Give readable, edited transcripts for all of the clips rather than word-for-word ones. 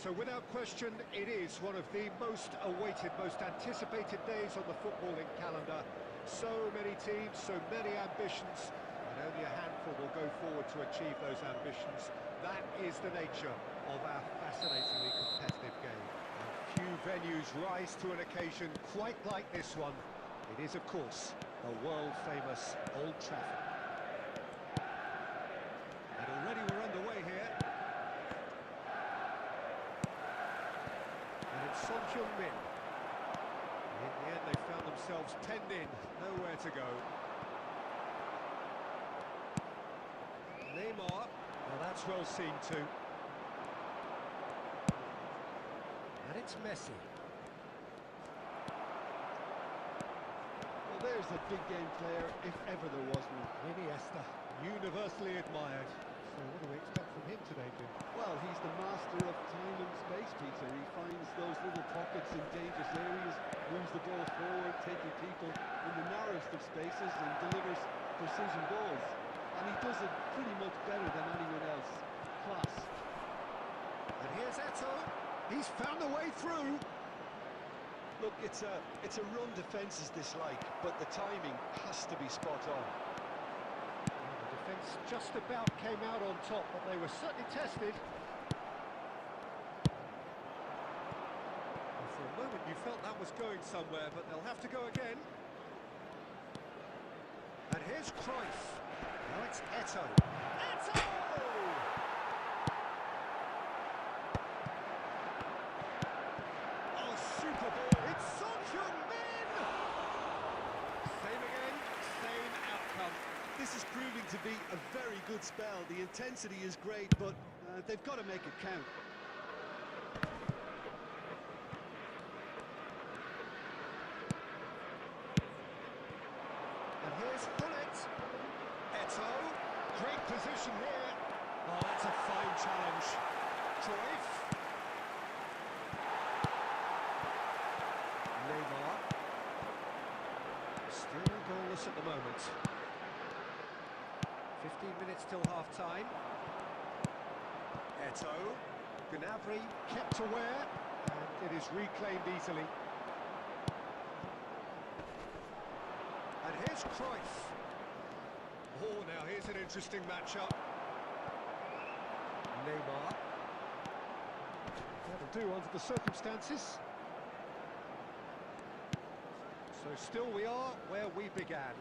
So without question, it is one of the most awaited, most anticipated days on the footballing calendar. So many teams, so many ambitions, and only a handful will go forward to achieve those ambitions. That is the nature of our fascinatingly competitive game. And few venues rise to an occasion quite like this one. It is, of course, the world-famous Old Trafford. And already we're underway here. And it's Son Heung-min. In the end, they found themselves penned in, nowhere to go. Neymar, well, that's well seen too. And it's Messi. Well, there's a big game player, if ever there was one. Iniesta, universally admired. So what do we expect from him today, Jim? Well, he's the master of time and space, Peter. He finds those little pockets in dangerous areas, moves the ball forward, taking people in the narrowest of spaces and delivers precision balls. And he does it pretty much better than anyone else. Class. And here's Eto'o. He's found a way through. Look, it's a run defence is dislike, but the timing has to be spot on. Well, the defence just about came out on top, but they were certainly tested. And for a moment you felt that was going somewhere, but they'll have to go again. And here's Cruyff. Now it's Eto'o. Eto'o! Oh, super ball. It's Son Heung-min! Same again, same outcome. This is proving to be a very good spell. The intensity is great, but they've got to make it count. And here's Hullet. Eto'o, great position here. Oh, that's a fine challenge. Cruyff. Neymar. Still goalless at the moment. 15 minutes till half-time. Eto'o. Gnabry kept aware, and it is reclaimed easily. And here's Cruyff. Oh, now here's an interesting matchup. Neymar. That'll do under the circumstances. So still we are where we began.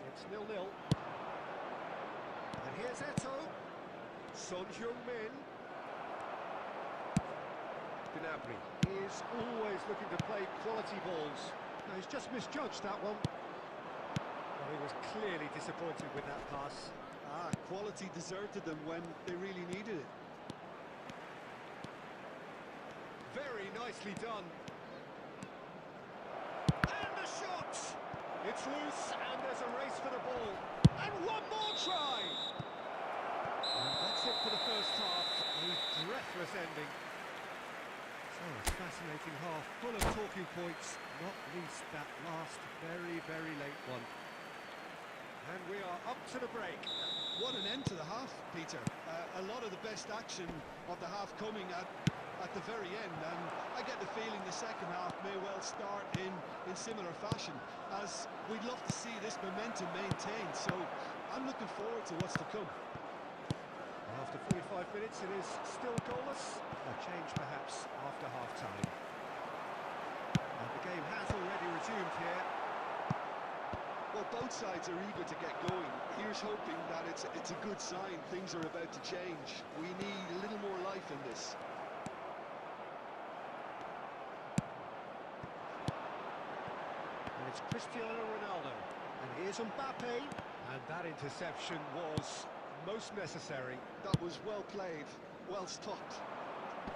It's 0-0. And here's Eto'o. Son Heung-min. Gnabry is always looking to play quality balls. Now, he's just misjudged that one. Well, he was clearly disappointed with that pass. Quality deserted them when they really needed it. Very nicely done. And the shot! It's loose, and there's a race for the ball. And one more try! And that's it for the first half. A breathless ending. So, a fascinating half, full of talking points, not least that last very, very late one. And we are up to the break. What an end to the half, Peter. A lot of the best action of the half coming at the very end, and I get the feeling the second half may well start in similar fashion, as we'd love to see this momentum maintained, so I'm looking forward to what's to come. After 45 minutes, it is still goalless. A change, perhaps, after half-time. And the game has already resumed here. Well, both sides are eager to get going. Here's hoping that it's a good sign. Things are about to change. We need a little more life in this. And it's Cristiano Ronaldo. And here's Mbappe. And that interception was most necessary. That was well played, well stopped.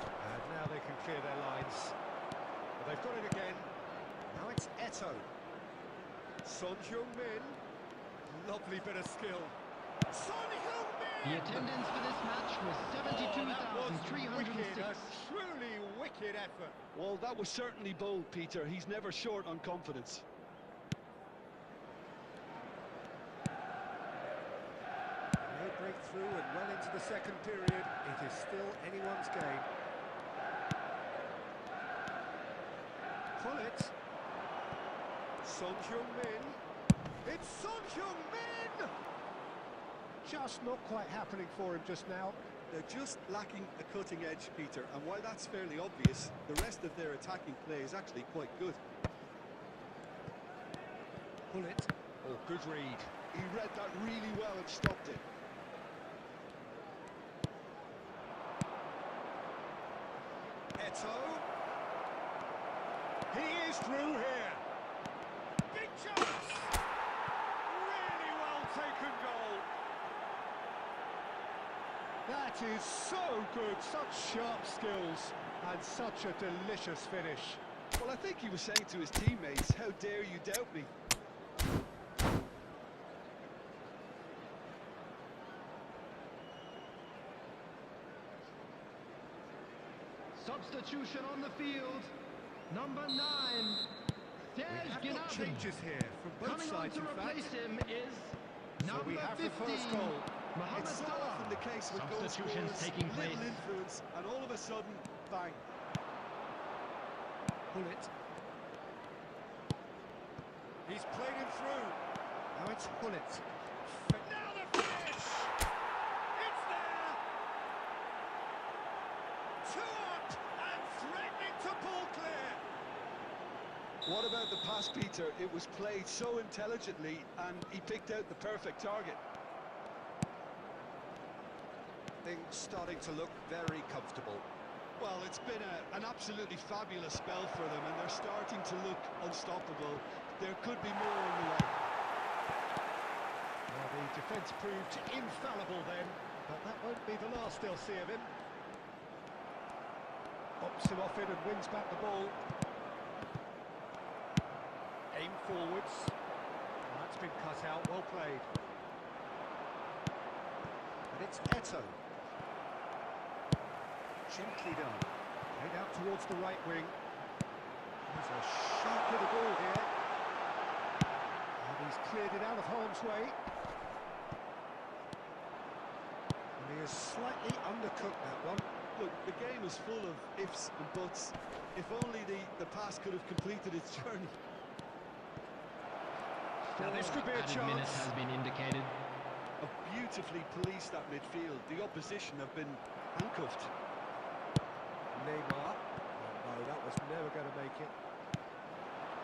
And now they can clear their lines. But they've got it again. Now it's Eto'o. Son Heung-min. Lovely bit of skill. Son Heung-min! The attendance for this match was 72,306. A truly wicked effort. Well, that was certainly bold, Peter. He's never short on confidence. No breakthrough and well into the second period. It is still anyone's game. Pull it. Son Heung-min. It's Son Heung-min! Just not quite happening for him just now. They're just lacking a cutting edge, Peter, and while that's fairly obvious, the rest of their attacking play is actually quite good. Pull it. Oh, good read. He read that really well and stopped it. Eto. He is through here. Big chance! Really well taken goal. That is so good. Such sharp skills and such a delicious finish. Well, I think he was saying to his teammates, how dare you doubt me? Substitution on the field. Number 9. We have got changes here from both Coming on sides, to in fact. replace him is So number we have 15. the first goal. Mohamed It's so Salah. often the case with goal Substitutions scorers, taking place. little influence, and all of a sudden, bang. Pull it. He's played him through. Now it's Hullet. Now the finish! It's there! 2 up and threatening to pull clear. What about the pass, Peter? It was played so intelligently, and he picked out the perfect target. Things starting to look very comfortable. Well, it's been an absolutely fabulous spell for them, and they're starting to look unstoppable. There could be more on the way. Well, the defence proved infallible then, but that won't be the last they'll see of him. Pops him off it and wins back the ball. Aim forwards. Well, that's been cut out, well played. And it's Eto. Gently done. Played out towards the right wing. There's a sharp hit of ball here. And he's cleared it out of harm's way. And he has slightly undercooked that one. Look, the game is full of ifs and buts. If only the pass could have completed its journey. Now this could be a Added chance. minutes has been indicated. Have beautifully policed that midfield. The opposition have been handcuffed. Neymar. Oh, no, that was never going to make it.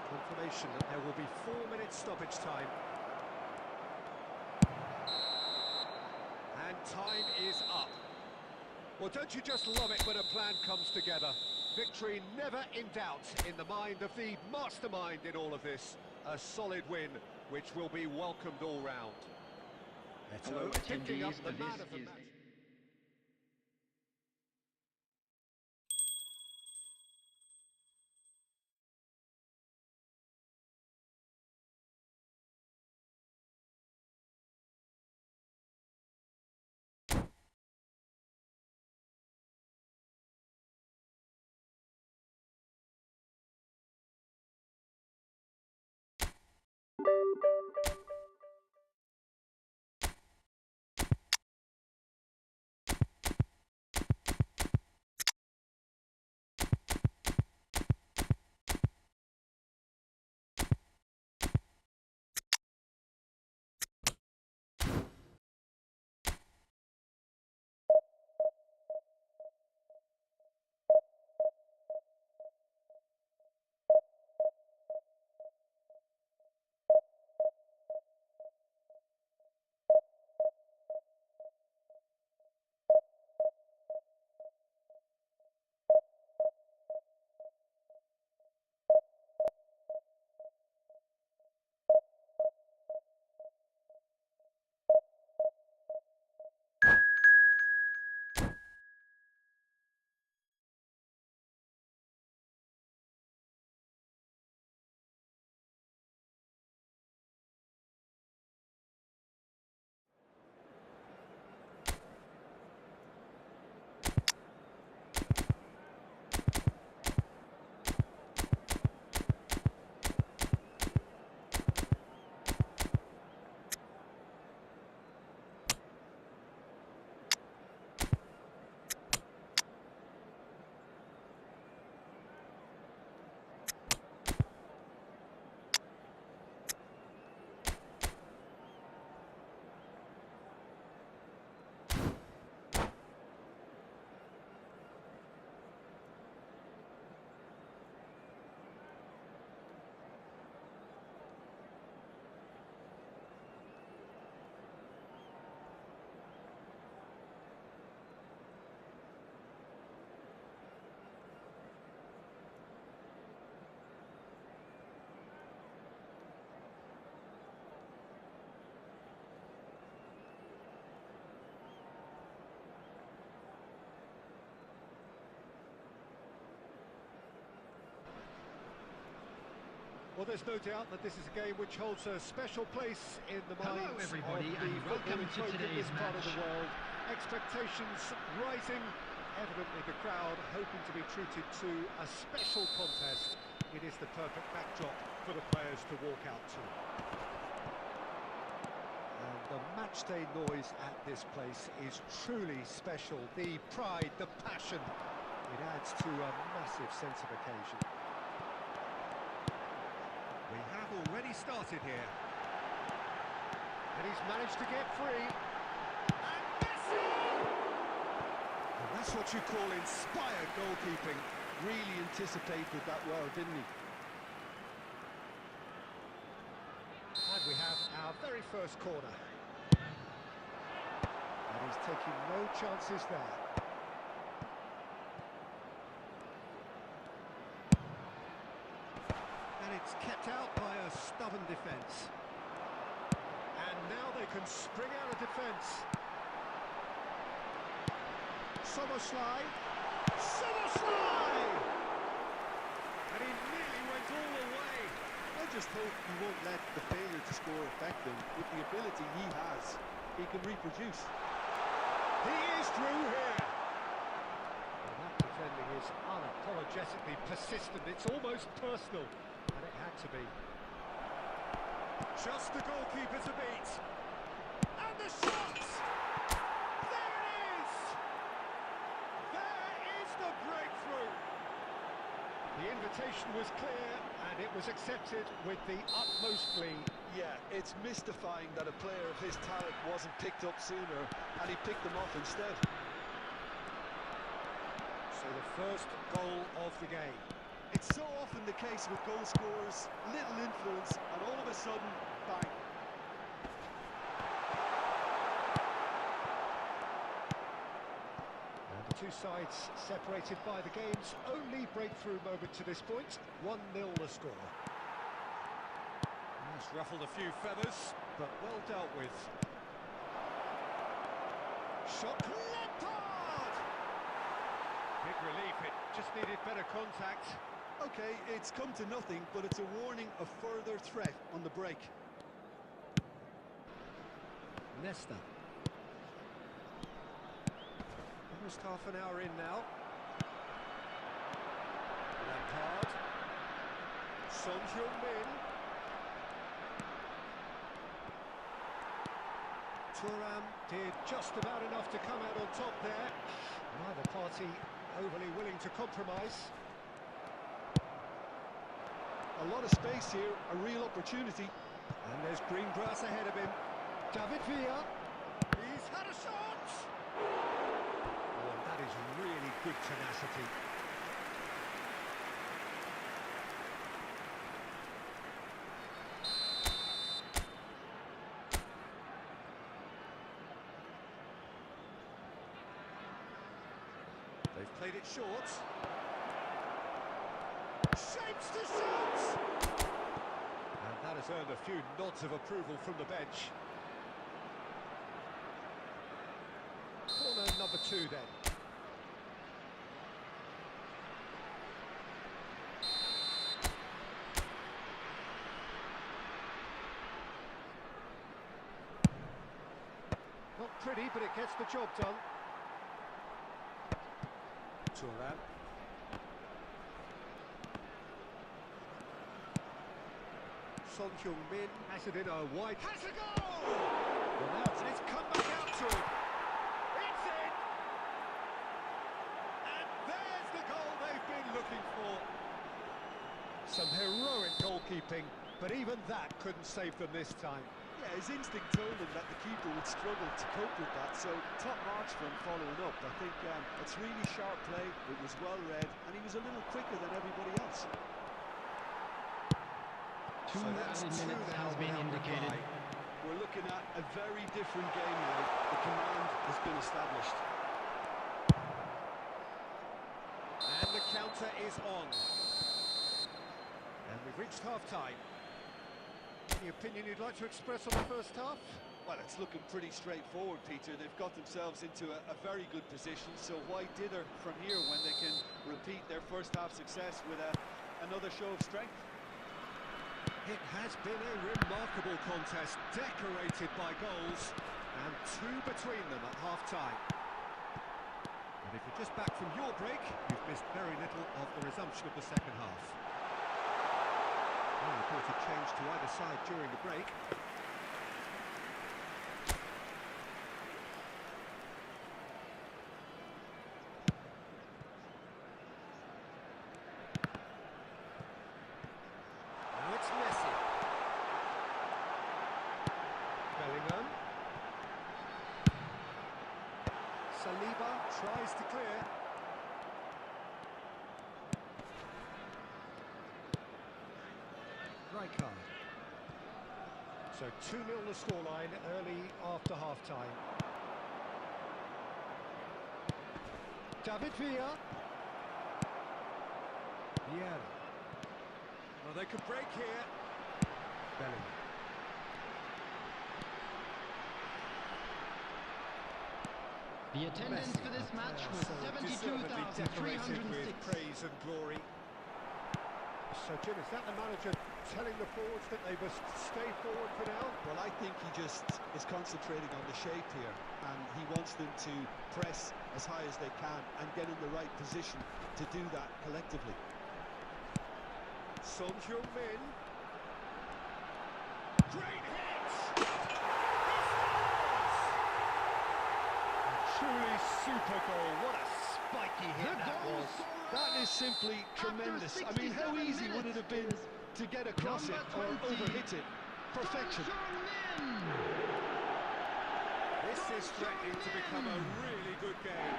Confirmation that there will be 4 minutes stoppage time. And time is up. Well, don't you just love it when a plan comes together? Victory never in doubt in the mind of the mastermind in all of this. A solid win, which will be welcomed all round. Hello, Eto picking up attendees, the this man of the is match. Well, there's no doubt that this is a game which holds a special place in the Hello, minds everybody, of the and welcome footballing to folk in today's this part of the match. world. Expectations rising, evidently the crowd hoping to be treated to a special contest. It is the perfect backdrop for the players to walk out to. And the matchday noise at this place is truly special. The pride, the passion, it adds to a massive sense of occasion. We have already started here. And he's managed to get free. And Messi! And that's what you call inspired goalkeeping. Really anticipated that well, didn't he? And we have our very first corner. And he's taking no chances there. And it's kept out by a stubborn defence. And now they can spring out of defence. Soboslai. Soboslai! And he nearly went all the way. I just hope he won't let the failure to score affect him. With the ability he has, he can reproduce. He is through here. And that defending is unapologetically persistent. It's almost personal. And it had to be. Just the goalkeeper to beat. And the shot! There it is! There is the breakthrough! The invitation was clear, and it was accepted with the utmost glee. Yeah, it's mystifying that a player of his talent wasn't picked up sooner, and he picked them off instead. So the first goal of the game. It's so often the case with goal scorers, little influence, and all of a sudden, bang. And the two sides separated by the game's only breakthrough moment to this point. 1-0 the score. He's ruffled a few feathers, but well dealt with. Shot Lampard! Big relief, it just needed better contact. Okay, it's come to nothing, but it's a warning of further threat on the break. Nesta. Almost half an hour in now. Lampard. Son Heung-min. Thuram did just about enough to come out on top there. Neither party overly willing to compromise. A lot of space here, a real opportunity. And there's green grass ahead of him. David Villa. He's had a shot! Oh, that is really good tenacity. They've played it short. Shapes to shoot! And that has earned a few nods of approval from the bench. Corner number 2 then. Not pretty, but it gets the job done. Thuram. Son Heung-min has it in a wide... Has a goal! Well, now it's come back out to him. It's in! And there's the goal they've been looking for. Some heroic goalkeeping, but even that couldn't save them this time. Yeah, his instinct told him that the keeper would struggle to cope with that, so top marks for him following up. I think it's really sharp play, it was well read, and he was a little quicker than everybody else. Two added minutes has been indicated. We're looking at a very different game now. The command has been established. And the counter is on. And we've reached half-time. Any opinion you'd like to express on the first half? Well, it's looking pretty straightforward, Peter. They've got themselves into a very good position, so why dither from here when they can repeat their first half success with another show of strength? It has been a remarkable contest, decorated by goals, and two between them at half-time. And if you're just back from your break, you've missed very little of the resumption of the second half. No reported change to either side during the break. Now it's Messi. Bellingham. Saliba tries to clear. Rijkaard. So 2-0 the scoreline early after half-time. David Villa. Vieira. Well, they could break here. Bellingham. The attendance for this match was Deservedly decorated with 72,306. praise and glory. So, Jim, is that the manager telling the forwards that they must stay forward for now? Well, I think he just is concentrating on the shape here, and he wants them to press as high as they can and get in the right position to do that collectively. Son Heung-min. Great hit! Truly super goal. What a spiky hit that was. That is simply tremendous. I mean, how easy would it have been to get across it or overhit it? Perfection. This is threatening to become a really good game.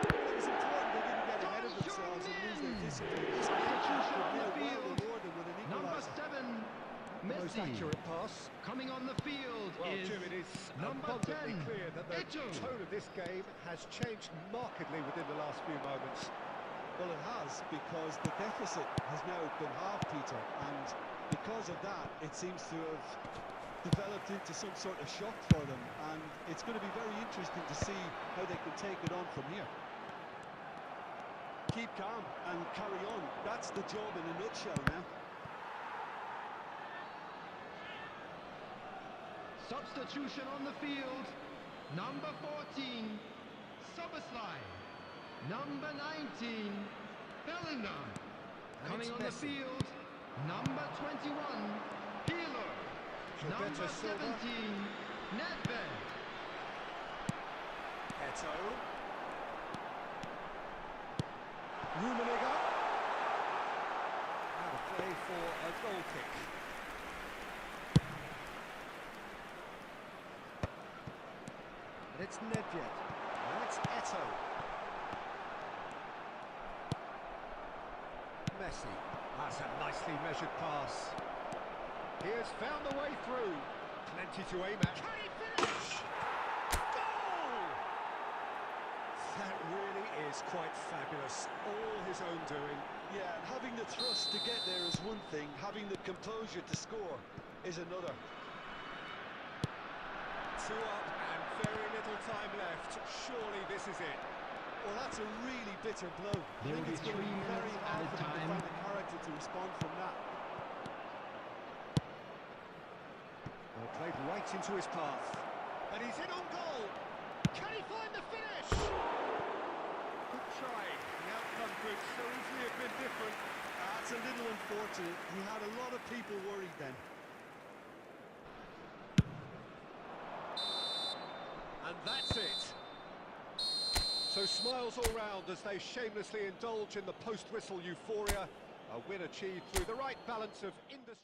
It was important they didn't get ahead of themselves and lose their discipline. This pitch could well reward them with an Number equaliser. 7, The most Messi. accurate pass. Coming on the field Well, is Jim, it is number abundantly 10, clear that the Eto. tone of this game has changed markedly within the last few moments. Well, it has, because the deficit has now been halved, Peter, and because of that, it seems to have developed into some sort of shock for them, and it's going to be very interesting to see how they can take it on from here. Keep calm and carry on. That's the job in a nutshell now. Substitution on the field. Number 14, Soboslai. Number 19, Bellingham. Coming on the Messi. field, number 21, Pirlo. Number Gilberto Silva. 17, Nedved. Eto. Rummenigge. Now to play for a goal kick. And it's Nedved. Now it's Eto. Messi. That's a nicely measured pass. He has found the way through. Plenty to aim at. Can he finish? Goal! That really is quite fabulous. All his own doing. Yeah, and having the thrust to get there is one thing, having the composure to score is another. 2 up and very little time left. Surely this is it. Well, that's a really bitter blow. There I will think be it's going to 3 be very minutes hard added for them to time. find the character to respond from that. Well, played right into his path. And he's in on goal. Can he find the finish? Good try. The outcome could so easily have been different. That's a little unfortunate. He had a lot of people worried then. And that's it. So smiles all round as they shamelessly indulge in the post-whistle euphoria. A win achieved through the right balance of industry.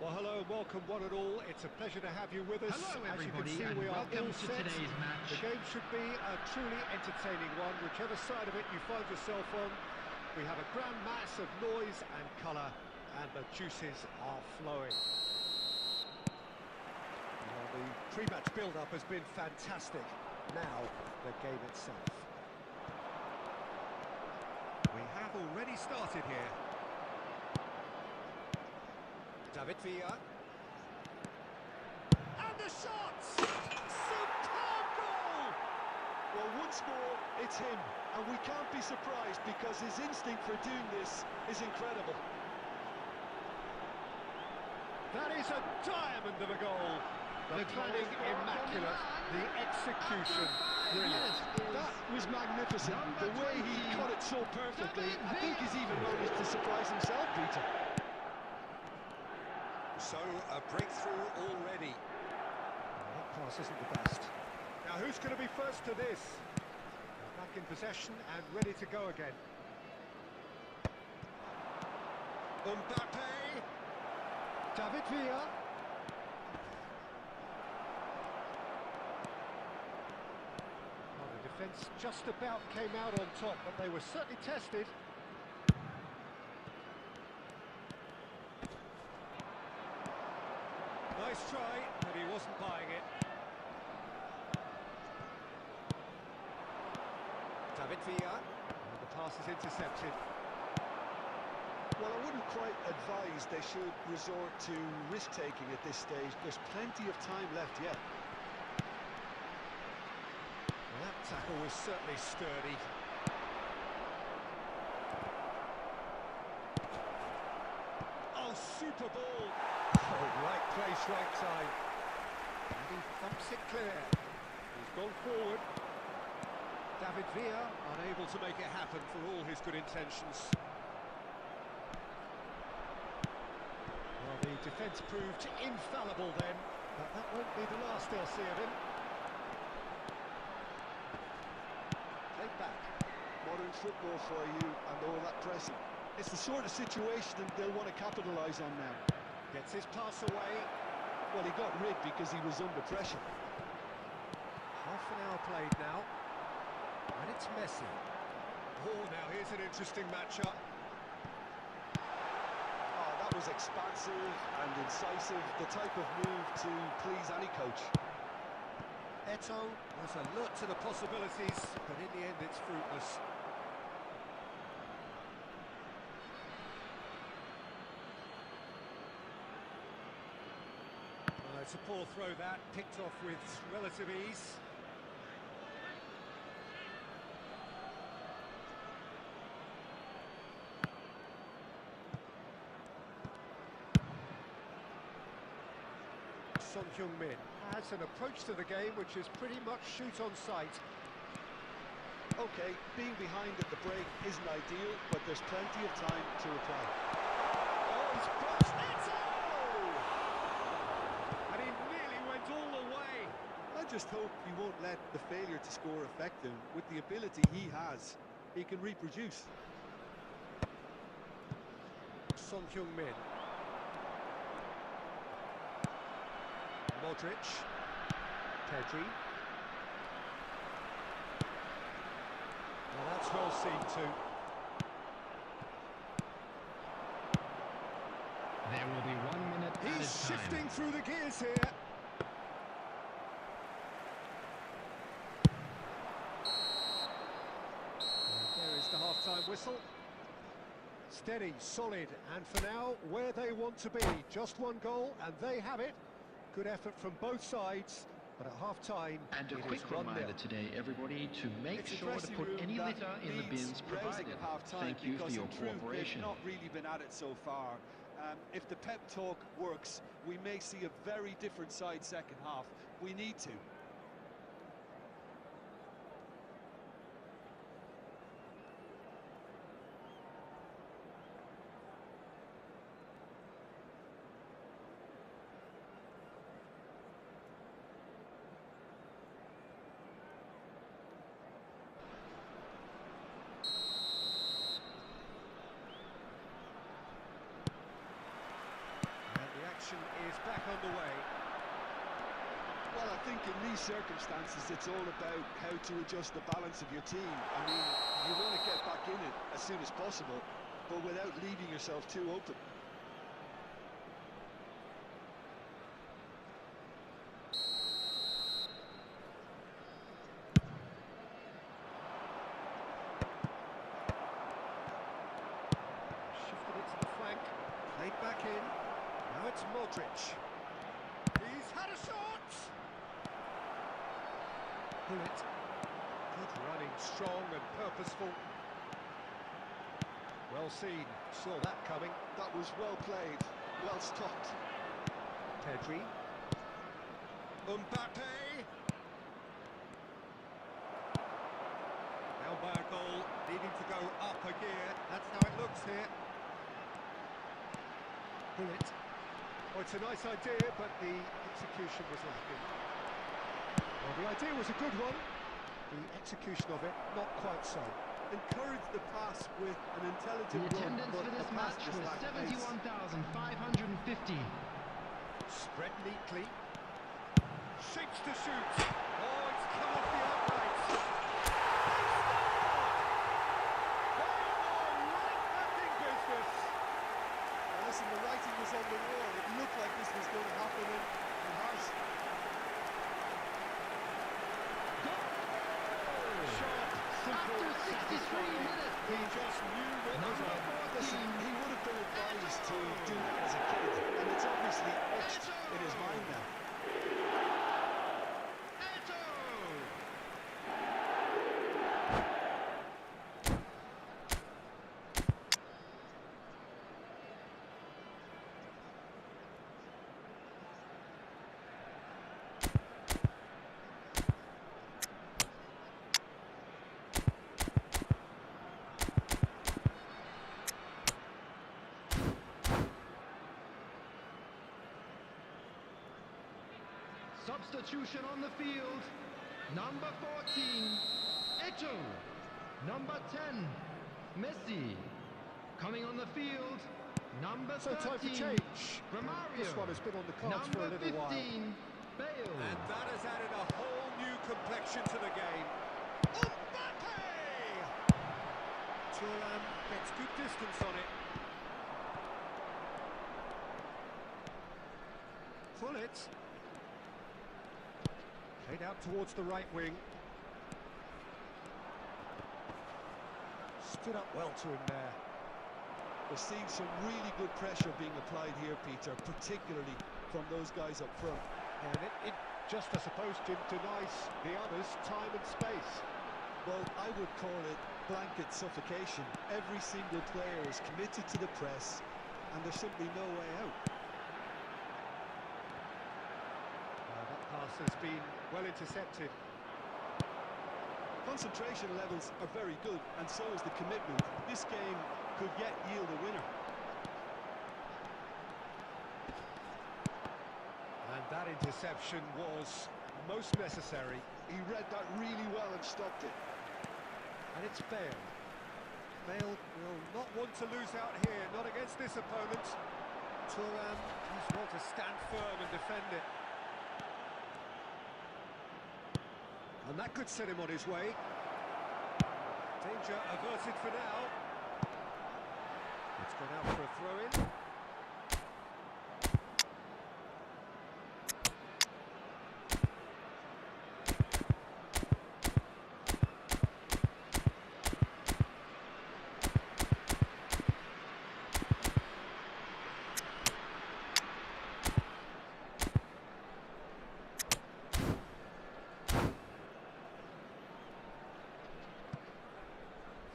Well, hello and welcome one and all. It's a pleasure to have you with us. Hello, As you can everybody, see, and we are welcome all to set. today's match. The game should be a truly entertaining one, whichever side of it you find yourself on. We have a grand mass of noise and colour, and the juices are flowing. Well, the pre-match build-up has been fantastic. Now, the game itself. We have already started here. David Villa. And the shots! Superb goal! Well, once more, it's him, and we can't be surprised because his instinct for doing this is incredible. That is a diamond of a goal. The planning immaculate, the execution brilliant. That was magnificent. The way he cut it so perfectly, I think he's even managed to surprise himself, Peter. So, a breakthrough already. That pass isn't the best. Now, who's going to be first to this? They're back in possession and ready to go again. Mbappe. David Villa. Well, the defence just about came out on top, but they were certainly tested. Nice try, but he wasn't buying it. David Villa, and the pass is intercepted. Well, I wouldn't quite advise they should resort to risk-taking at this stage. There's plenty of time left yet. Well, that tackle was certainly sturdy. Oh, super ball! Oh, right place, right time. And he thumps it clear. He's gone forward. David Villa unable to make it happen for all his good intentions. Well, the defence proved infallible then, but that won't be the last they'll see of him. Played back. Modern football for you and all that pressing. It's the sort of situation that they'll want to capitalise on now. Gets his pass away. Well, he got rid because he was under pressure. Half an hour played now. And it's Messi. Oh, now here's an interesting matchup. Oh, that was expansive and incisive, the type of move to please any coach. Eto'o was alert to the possibilities, but in the end it's fruitless. Well, it's a poor throw that, picked off with relative ease. Son Heung-min has an approach to the game which is pretty much shoot on sight. Okay, being behind at the break isn't ideal, but there's plenty of time to reply. Oh, he's crossed Eto'o! And he nearly went all the way. I just hope he won't let the failure to score affect him. With the ability he has, he can reproduce. Son Heung-min. Modric. Pedri. Well, that's well seen too. There will be 1 minute at a time. He's shifting through the gears here. And there is the half-time whistle. Steady, solid, and for now, where they want to be. Just one goal, and they have it. Good effort from both sides, but at half-time, And a it quick is 1-0. reminder today, everybody, to make It's a sure to dressing put room any that litter in the needs bins raising provided. at half-time Thank you for because your in truth, cooperation. They've not really been at it so far. If the pep talk works, we may see a very different side second half. We need to. action is back underway. Well, I think in these circumstances, it's all about how to adjust the balance of your team. I mean, you want to get back in it as soon as possible, but without leaving yourself too open. Shifted it to the flank, played back in. Now it's Modric. He's had a shot! Pull it. Good running, strong and purposeful. Well seen, saw that coming. That was well played, well stopped. Pedri. Mbappe. Now by a goal, needing to go up a gear. That's how it looks here. Pull it. Oh, it's a nice idea, but the execution was lacking. Well, the idea was a good one. The execution of it, not quite so. Encourage the pass with an The intelligent run, attendance but for this the pass match just was lacked pace. 71,550. Spread neatly. Shapes to shoot. Oh, it's come off the uprights. They are right back in business. Well, listen, the writing was on the wall. It looked like this was going to happen, and it has. Sharp, simple, After 63 satisfying. minutes, He just knew what was number on. Listen, 14. he would have been advised to do that as a kid, and it's obviously etched in his mind now. Substitution on the field. Number 14, Eto. Number 10, Messi. Coming on the field, number 13, So time for change. Romario. This one has been on the cards for a Number little 15, while. Bale. And that has added a whole new complexion to the game. Mbappe! Thuram gets good distance on it. Pull it. Played out towards the right wing. Stood up well to him there. We're seeing some really good pressure being applied here, Peter, particularly from those guys up front. And it just, I suppose, Jim, denies the others time and space. Well, I would call it blanket suffocation. Every single player is committed to the press, and there's simply no way out. That pass has been well intercepted. Concentration levels are very good, and so is the commitment. This game could yet yield a winner. And that interception was most necessary. He read that really well and stopped it. And it's Bale. Bale will not want to lose out here, not against this opponent. Thuram has well to stand firm and defend it. And that could set him on his way. Danger averted for now. It's gone out for a throw-in.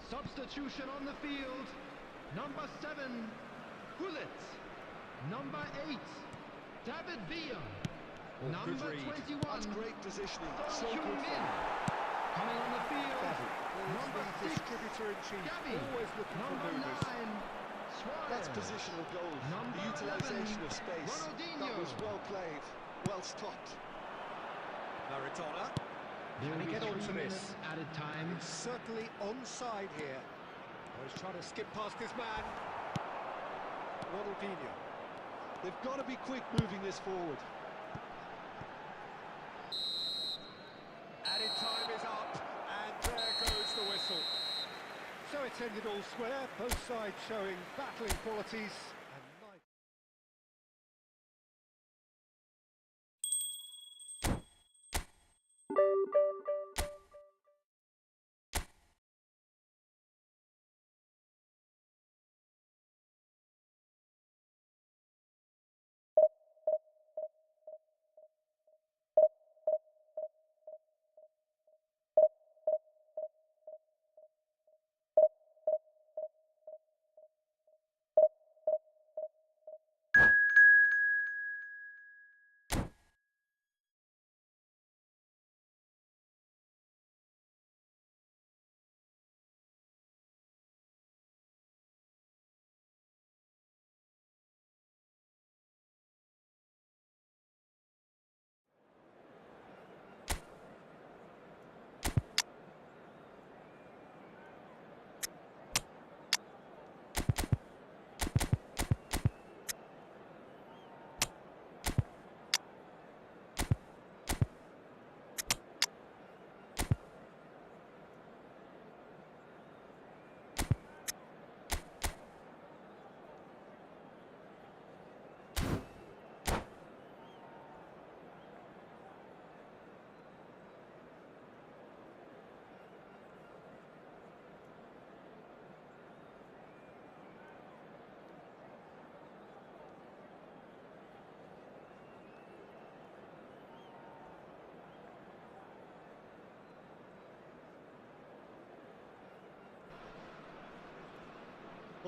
Substitution on the field. Number 7, Gullit. Number 8, David Villa. Oh, Number good read. 21, That's great positioning. So Son good. Heung-min. Coming on the field. Number 6, distributor-in-chief, Gavi. always looking for Number 9, movers. Suarez. That's positional goal. Number The utilisation 11, of space. Ronaldinho. That was well played, well stopped. Maradona. There Can will he be get on 3 to this? minutes added time. It's certainly onside here. Oh, he's trying to skip past his man. Ronaldinho. They've got to be quick moving this forward. Added time is up, and there goes the whistle. So it's ended all square, both sides showing battling qualities. And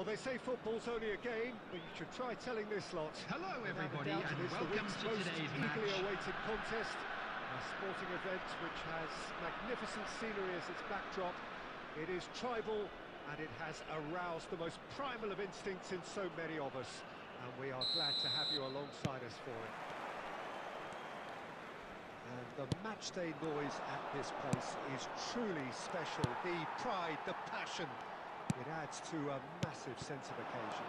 well, they say football's only a game, but you should try telling this lot. Hello, Without a everybody, doubt, and it is the welcome week's to most today's eagerly match. awaited contest, a sporting event which has magnificent scenery as its backdrop. It is tribal, and it has aroused the most primal of instincts in so many of us, and we are glad to have you alongside us for it. And the matchday noise at this place is truly special. The pride, the passion, it adds to a massive sense of occasion.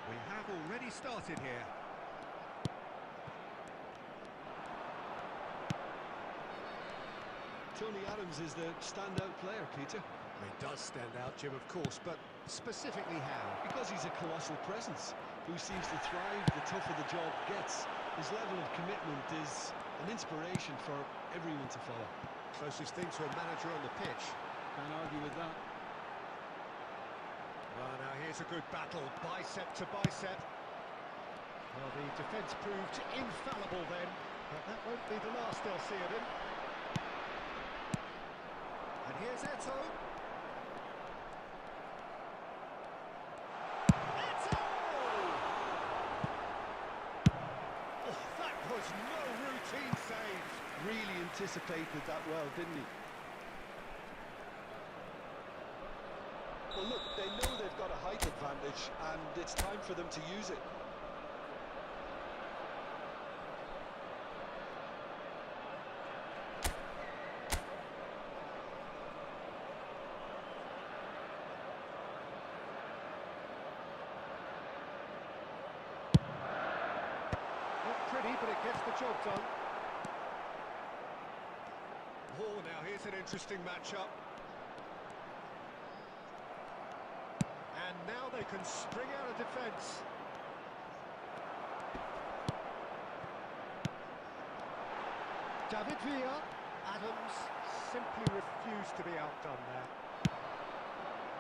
We have already started here. Tony Adams is the standout player, Peter. He does stand out, Jim, of course, but specifically how? Because he's a colossal presence who seems to thrive the tougher the job gets. His level of commitment is an inspiration for everyone to follow. Closest thing to a manager on the pitch. Can't argue with that. Well, now here's a good battle, bicep to bicep. Well, the defence proved infallible then, but that won't be the last they'll see of him. And here's Eto. Eto! Oh, that was no routine save. Really anticipated that well, didn't he? Well, look, they know they've got a height advantage, and it's time for them to use it. Not pretty, but it gets the job done. Oh, now here's an interesting matchup. And now they can spring out of defence. David Villa. Adams simply refused to be outdone there.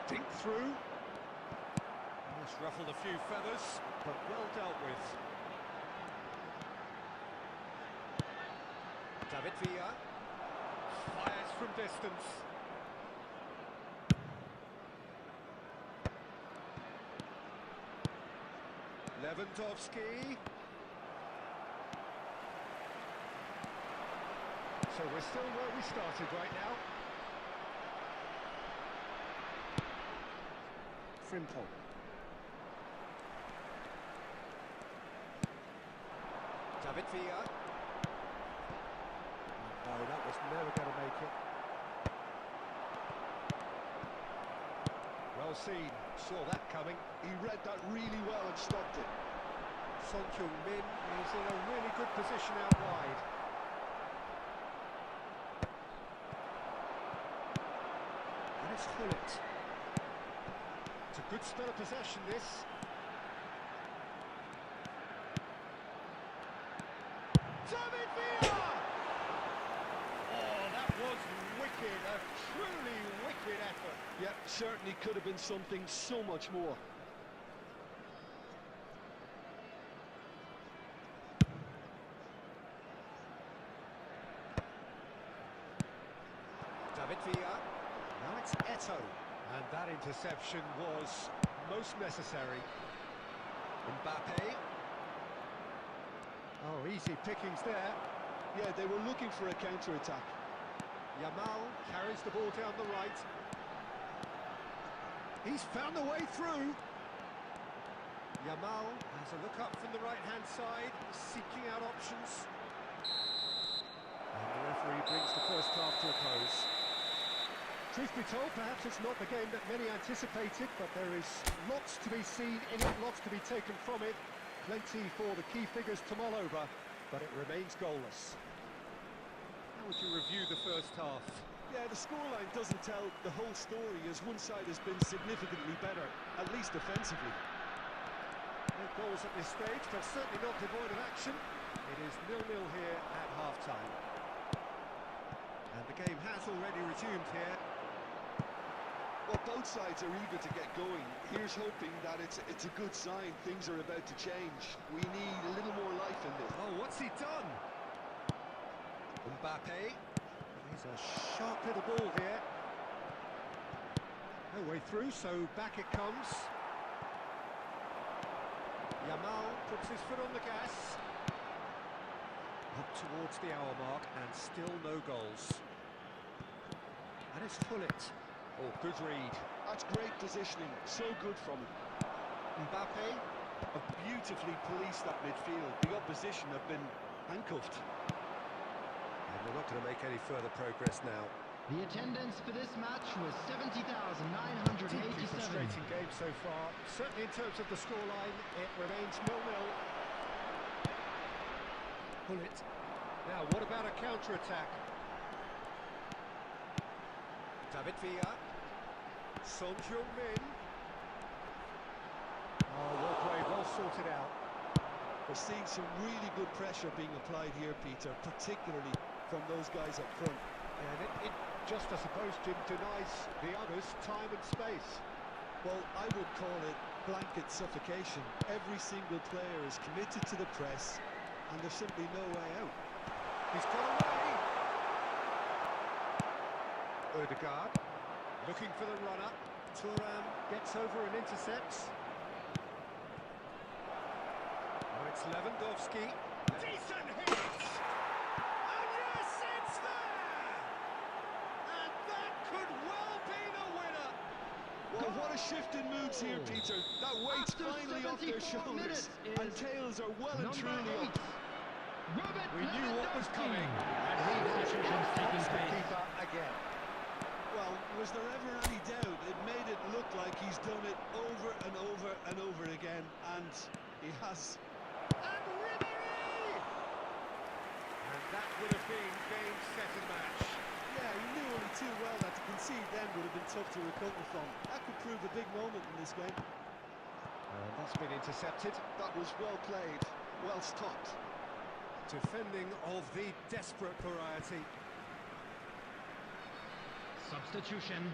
Dink through. Almost ruffled a few feathers, but well dealt with. David Villa. Fires from distance. Lewandowski. So we're still where we started right now. Frimpong. David Villa. No, that was never going to make it. Well well seen. Saw that coming. He read that really well and stopped it. Son Heung-min is in a really good position out wide. And it's Hullet. It's a good spell of possession, this. David Villa! Oh, that was wicked. A truly wicked effort. Yeah, certainly could have been something so much more. David Villa. Now it's Eto. And that interception was most necessary. Mbappe. Oh, easy pickings there. Yeah, they were looking for a counter-attack. Yamal carries the ball down the right. He's found the way through. Yamal has a look up from the right-hand side, seeking out options. And the referee brings the first half to a close. Truth be told, perhaps it's not the game that many anticipated, but there is lots to be seen in it, lots to be taken from it. Plenty for the key figures to mull over, but it remains goalless. How would you review the first half? Yeah, the scoreline doesn't tell the whole story, as one side has been significantly better, at least defensively. No goals at this stage, but certainly not devoid of action. It is 0-0 here at half-time. And the game has already resumed here. Well, both sides are eager to get going. Here's hoping that it's a good sign. Things are about to change. We need a little more life in this. Oh, what's he done? Mbappe. He's a sharp little ball here. No way through, so back it comes. Yamal puts his foot on the gas. Up towards the hour mark, and still no goals. And it's Hullet. Oh, good read. That's great positioning. So good from him. Mbappe. Have beautifully policed that midfield. The opposition have been handcuffed. And we're not going to make any further progress now. The attendance for this match was Deeply 70,987. frustrating game so far. Certainly in terms of the scoreline, it remains 0-0. Hullet. Now, what about a counter-attack? David Villa. Son Heung-min. Oh, well played, well sorted out. We're seeing some really good pressure being applied here, Peter, particularly from those guys up front. And it just, I suppose, Jim, denies the others time and space. Well, I would call it blanket suffocation. Every single player is committed to the press, and there's simply no way out. He's got away. Ødegaard looking for the runner. Thuram gets over and intercepts. Now it's Lewandowski. Decent hit! And yes, it's there! And that could well be the winner! Well, what a shift in moods here, Peter. That weight's After finally off their 74 shoulders, minutes and is tails are well and truly up. We knew what was coming, and he has taking the place. keeper again. Well, was there ever any doubt? It made it look like he's done it over and over and over again, and he has. And Ribéry! And that would have been game, set and match. Yeah, he knew only too well that to concede then would have been tough to recover from. That could prove a big moment in this game. And that's been intercepted. That was well played, well stopped. Defending of the desperate variety. Substitution.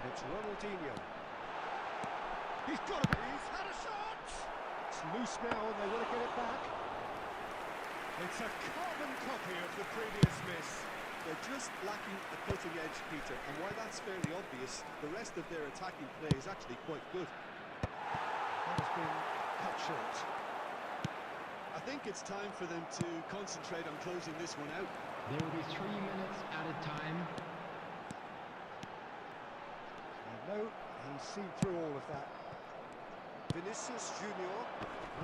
It's Ronaldinho. He's got to be. He's had a shot. It's loose now, and they want to get it back. It's a carbon copy of the previous miss. They're just lacking a cutting edge, Peter, and while that's fairly obvious, the rest of their attacking play is actually quite good. That has been cut short. I think it's time for them to concentrate on closing this one out. There will be 3 minutes added time. No, he's seen through all of that. Vinicius Junior.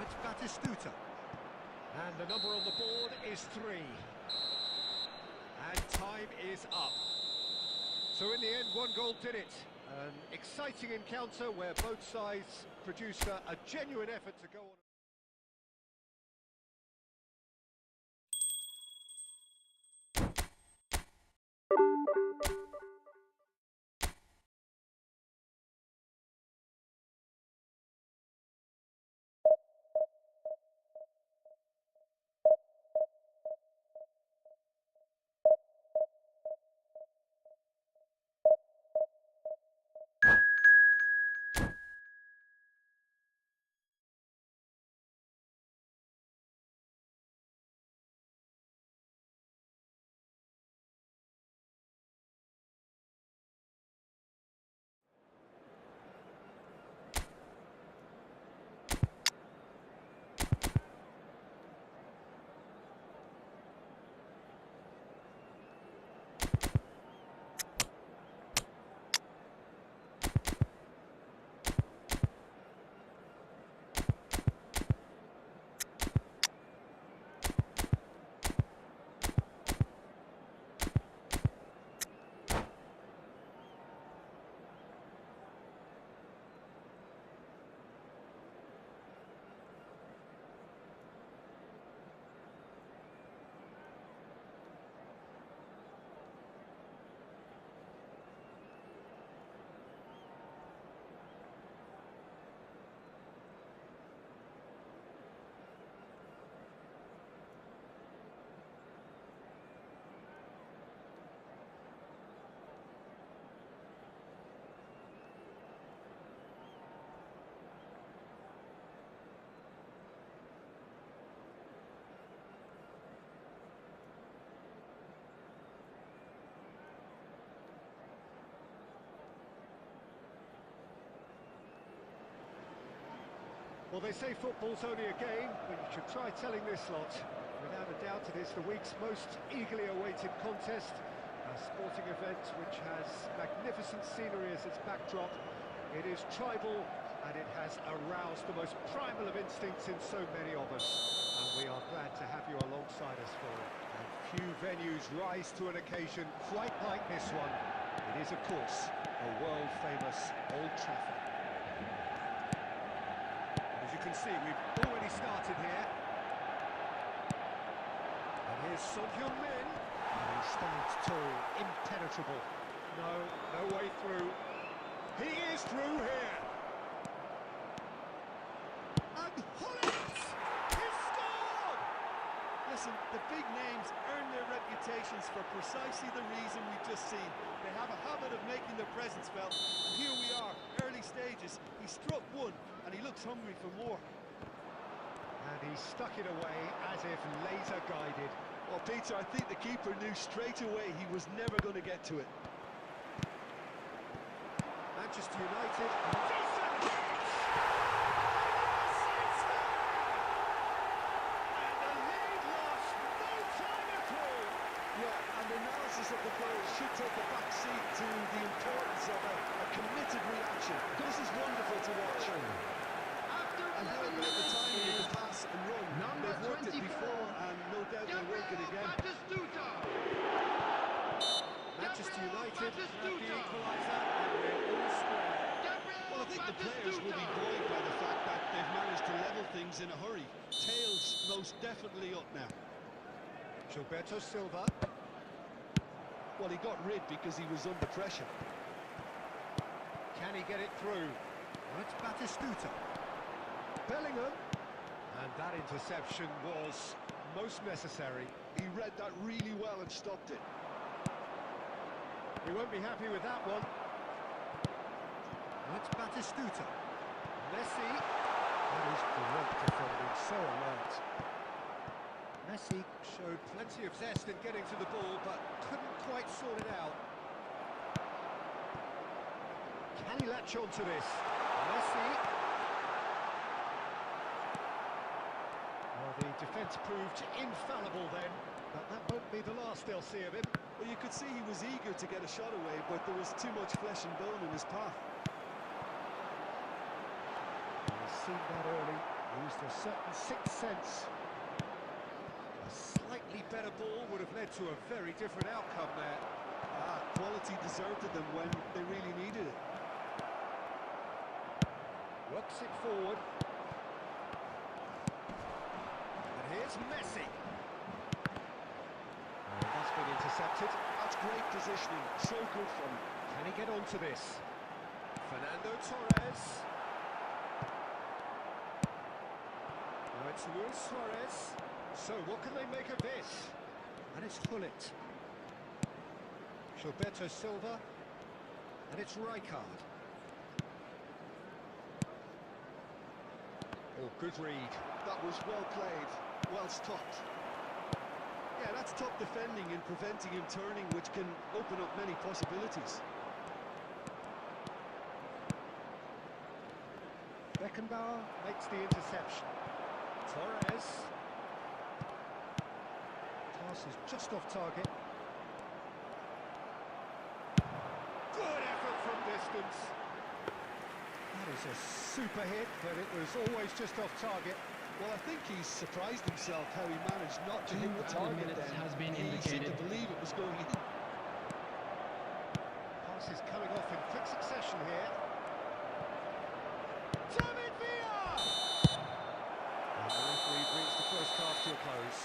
It's Batistuta. And the number on the board is 3. And time is up. So in the end, 1 goal did it. An exciting encounter where both sides produced a genuine effort to go on. Well, they say football's only a game, but you should try telling this lot. Without a doubt, it is the week's most eagerly awaited contest, a sporting event which has magnificent scenery as its backdrop. It is tribal, and it has aroused the most primal of instincts in so many of us. And we are glad to have you alongside us for it. And few venues rise to an occasion quite like this one. It is, of course, a world-famous Old Trafford. As you can see, we've already started here. And here's Son Heung-min. And he stands tall, impenetrable. No way through. He is through here. And Hollins! He's scored! Listen, the big names earn their reputations for precisely the reason we've just seen. They have a habit of making their presence felt, and here we are, early stages. He struck one, and he looks hungry for more. And he stuck it away as if laser-guided. Well, Peter, I think the keeper knew straight away he was never going to get to it. Manchester United. Decent hit! And the lead lost no time at all. Yeah, and the analysis of the goal should take a back seat to the importance of a committed reaction. This is wonderful to watch. And how about the timing of the pass and run? They've worked it before, and no doubt they'll work it again. Manchester United have the equaliser, and we're all square. Well, I think the players will be buoyed by the fact that they've managed to level things in a hurry. Tails most definitely up now. Gilberto Silva. Well, he got rid because he was under pressure. Can he get it through? That's Batistuta. Bellingham. And that interception was most necessary. He read that really well and stopped it. We won't be happy with that one. That's Batistuta. Messi. That is great defending, so alert. Messi showed plenty of zest in getting to the ball, but couldn't quite sort it out. Can he latch on to this? Messi. Well, the defence proved infallible then, but that won't be the last they'll see of him. Well, you could see he was eager to get a shot away, but there was too much flesh and bone in his path. He's seen that early, used a certain sixth sense. A slightly better ball would have led to a very different outcome there. Quality deserted them when they really needed it. Works it forward. And here's Messi. And that's been intercepted. That's great positioning, so good from him. Can he get onto this? Fernando Torres. Now it's Luis Suarez. So what can they make of this? And it's Hullet. Gilberto Silva. And it's Rijkaard. Oh, good read. That was well played, well stopped. Yeah, that's top defending and preventing him turning, which can open up many possibilities. Beckenbauer makes the interception. Torres. Pass is just off target. Good effort from distance. That is a super hit, but it was always just off target. Well, I think he's surprised himself how he managed not to hit the target minutes then. has been He seemed indicated. to believe it was going in. Pass is coming off in quick succession here. David Villa! And the referee brings the first half to a close.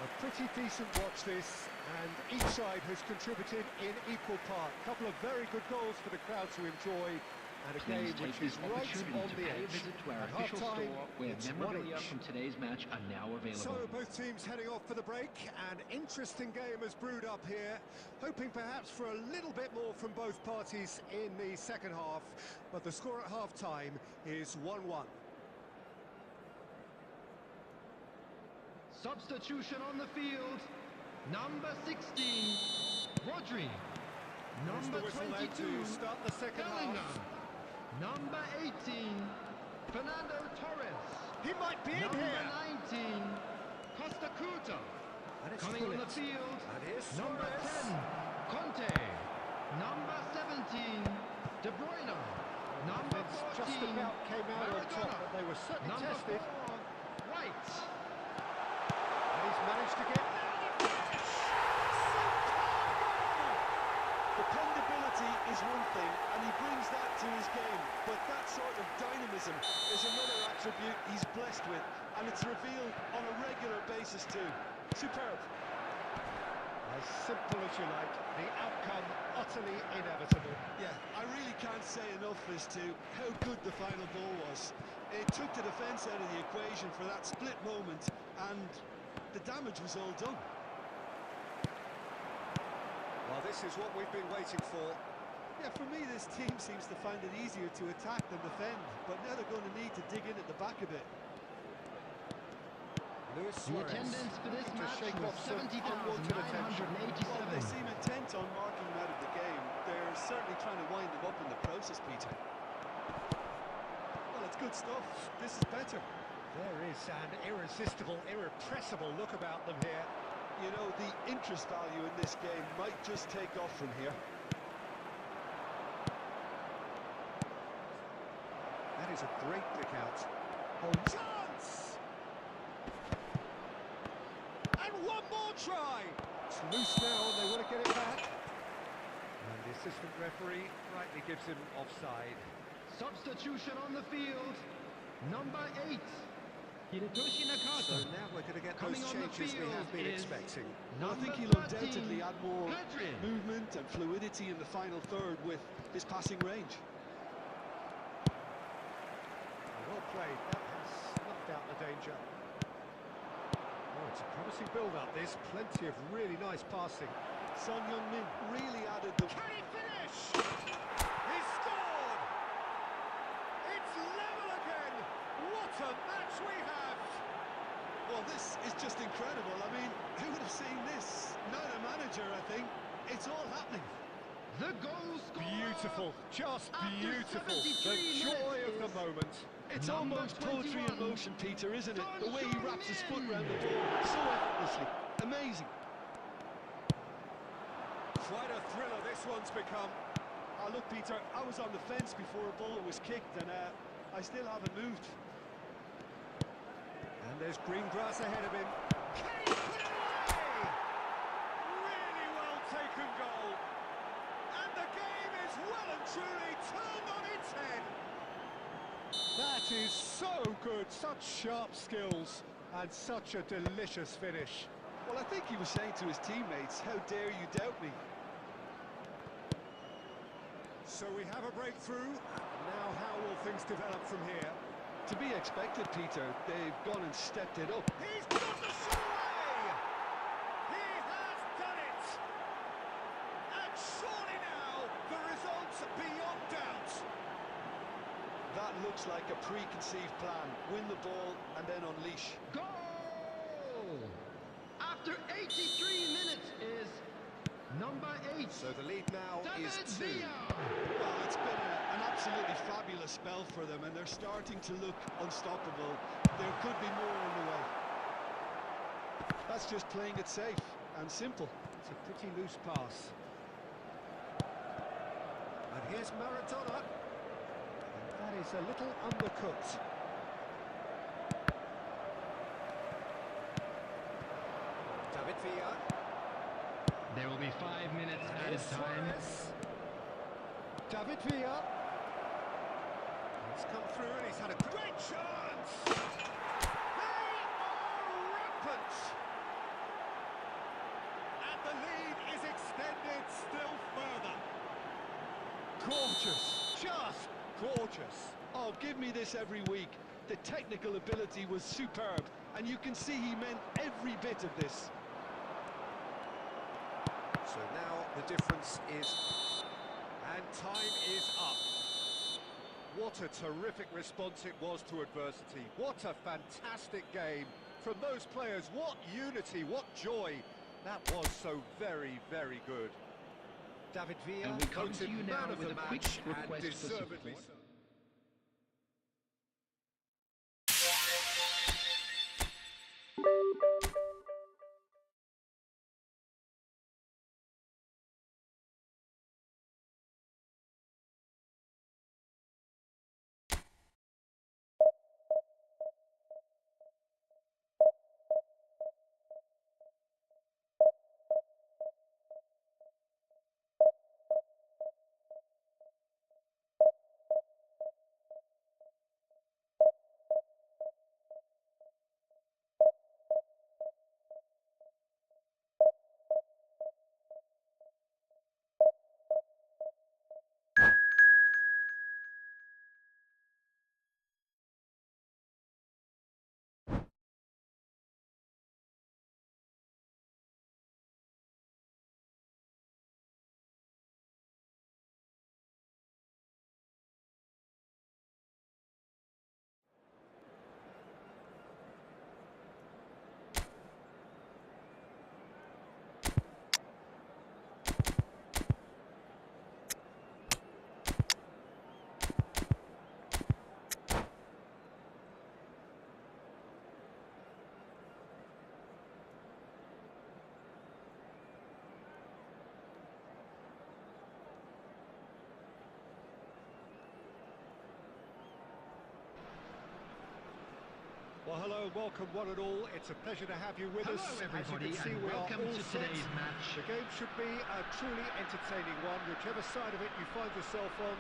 A pretty decent watch this, and each side has contributed in equal part. A couple of very good goals for the crowd to enjoy, and a Please game take which this is right opportunity on to the pay a edge. visit to our At official half-time, store where it's memorabilia 1-1. from today's match are now available. So both teams heading off for the break. An interesting game has brewed up here, hoping perhaps for a little bit more from both parties in the second half, but the score at half-time is 1-1. Substitution on the field. Number 16, Rodri. Here's Number the whistle then 22, to start the second Bellingham. half. Number 18, Fernando Torres. He might be in Number here. 19, Costa Curta. And it's Coming on the Hullet. field, And here's number Suarez. 10, Conte. Number 17, De Bruyne. Number It's 14, just about came out on top, Maradona. but they were certainly Number tested. 4, White. And he's managed to get... Dependability is one thing, and he brings that to his game, but that sort of dynamism is another attribute he's blessed with, and it's revealed on a regular basis too. Superb. As simple as you like, the outcome utterly inevitable. Yeah, I really can't say enough as to how good the final ball was. It took the defence out of the equation for that split moment, and the damage was all done. Well, this is what we've been waiting for. Yeah, for me, this team seems to find it easier to attack than defend, but now they're going to need to dig in at the back a bit. Luis The Suarez attendance for this looking to match shake was off some unwanted attention. 70,987. Well, they seem intent on marking him out of the game. They're certainly trying to wind him up in the process, Peter. Well, it's good stuff. This is better. There is an irresistible, irrepressible look about them here. You know, the interest value in this game might just take off from here. That is a great pick out. Oh, chance! And one more try! It's loose now and they want to get it back. And the assistant referee rightly gives him offside. Substitution on the field. Number 8, Hirotoshi So Nakata. now we're going to get Coming those on the changes we field have been is expecting. Well, I think Number he'll 13, undoubtedly add more Adrian. movement and fluidity in the final third with his passing range. Well played, that has snuffed out the danger. Oh, it's a promising build-up, this. Plenty of really nice passing. Son Heung-min really added the... Can he finish? He scored! It's a match we have! Well, this is just incredible. I mean, who would have seen this? Not a manager, I think. It's all happening. The goal scorer. Beautiful, just After beautiful. 73 The joy of the minutes moment. It's Number almost poetry in 21, motion, Peter, isn't it? The way he Don wraps his foot Schumann. round the ball so effortlessly. Amazing. Quite a thriller this one's become. Oh, look, Peter, I was on the fence before a ball was kicked, and I still haven't moved. And there's green grass ahead of him. Can he put it away? Really well taken goal. And the game is well and truly turned on its head. That is so good, such sharp skills, and such a delicious finish. Well, I think he was saying to his teammates, how dare you doubt me? So we have a breakthrough. Now how will things develop from here? To be expected, Peter. They've gone and stepped it up. He's got the shot away! He has done it! And surely now, the result's beyond doubt. That looks like a preconceived plan. Win the ball and then unleash. Goal! After 83 minutes is number 8. So the lead now David is 2. Villa. Well, it's been an absolutely fabulous spell for them, and they're starting to look unstoppable. There could be more on the way. That's just playing it safe and simple. It's a pretty loose pass. And here's Maradona. And that is a little undercooked. David Villa. There will be 5 minutes added time. David Villa. He's come through and he's had a great chance. They are rampant. And the lead is extended still further. Gorgeous, just gorgeous. Oh, give me this every week. The technical ability was superb, and you can see he meant every bit of this. So now the difference is, and time is up. What a terrific response it was to adversity. What a fantastic game from those players. What unity, what joy. That was so very, very good. David Villa, And we come to voted you now man of with the a quick match, and request for deservedly support. so. Well, hello and welcome one and all. It's a pleasure to have you with Hello, us. everybody, As you can see, and we are welcome all to set. today's match. The game should be a truly entertaining one, whichever side of it you find yourself on.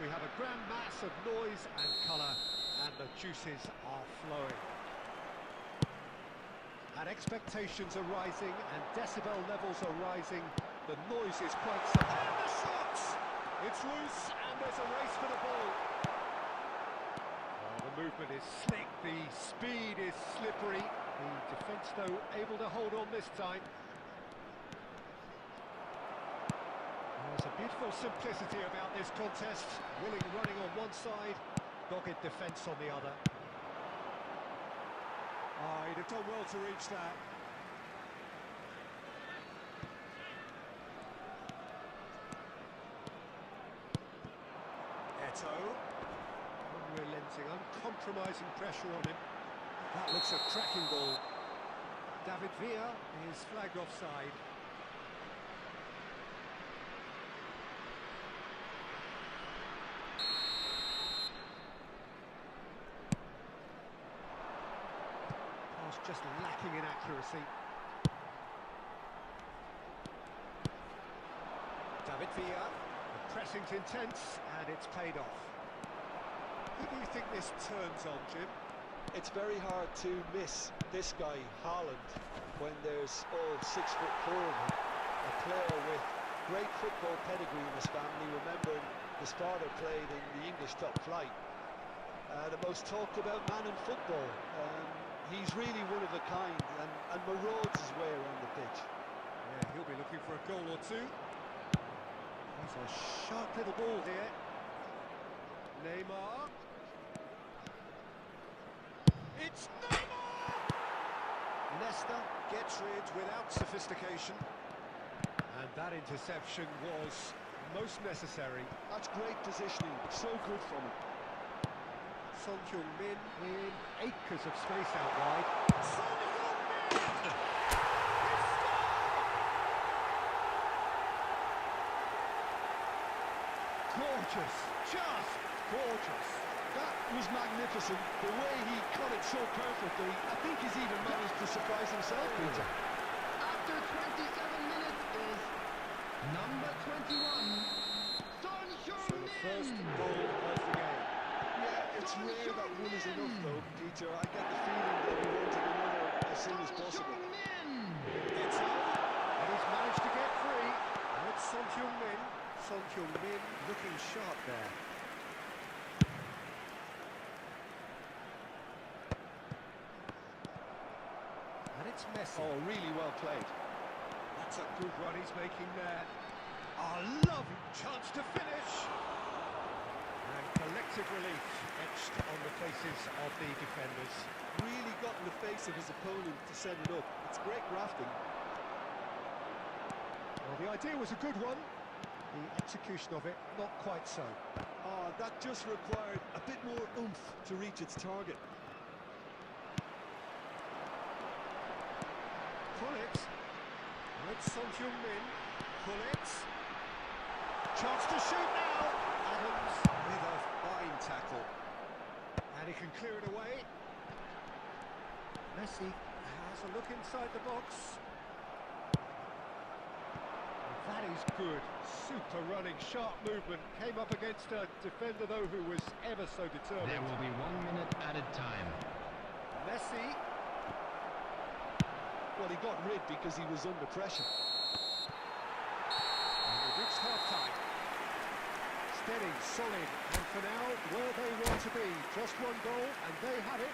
We have a grand mass of noise and colour, and the juices are flowing. And expectations are rising, and decibel levels are rising. The noise is quite such. And the shot! It's loose, and there's a race for the ball. The movement is slick, the speed is slippery. The defence, though, able to hold on this time. There's a beautiful simplicity about this contest. Willing running on one side, dogged defence on the other. they've done well to reach that. Unrelenting, uncompromising pressure on him. That looks a cracking ball. David Villa is flagged offside. Pass just lacking in accuracy. David Villa, the pressing's intense and it's paid off. Who do you think this turns on, Jim? It's very hard to miss this guy, Haaland, when there's all 6'4" of him. A player with great football pedigree in his family, remembering his father played in the English top flight. The most talked about man in football. He's really one of a kind and marauds his way around the pitch. Yeah, he'll be looking for a goal or two. That's a sharp little ball here. Neymar. It's Neymar! Leicester gets rid without sophistication. And that interception was most necessary. That's great positioning, so good from him. Son Heung-min in acres of space out wide. Son Heung-min! Gorgeous, just gorgeous. That was magnificent. The way he cut it so perfectly, I think he's even managed to surprise himself, Peter. After 27 minutes is number 21, Son So the first Heung-min. goal of the game. Yeah, it's rare that one is enough, though, Peter. I get the feeling that he wanted another as soon as possible. It's on, and he's managed to get free. And it's Son Heung-min. Son Heung-min looking sharp there. And it's Messi. Oh, really well played. That's a good run he's making there. A lovely chance to finish. And collective relief etched on the faces of the defenders. Really got in the face of his opponent to set it up. It's great grafting. Well, the idea was a good one. The execution of it, not quite so. That just required a bit more oomph to reach its target. Pull it. And it's Son Heung-min. Pull it. Chance to shoot now. Adams with a fine tackle. And he can clear it away. Messi has a look inside the box. That is good. Super running, sharp movement. Came up against a defender, though, who was ever so determined. There will be 1 minute added time. Messi. Well, he got rid because he was under pressure. And we've reached half-time. Steady, solid, and for now, where they want to be. Just one goal, and they have it.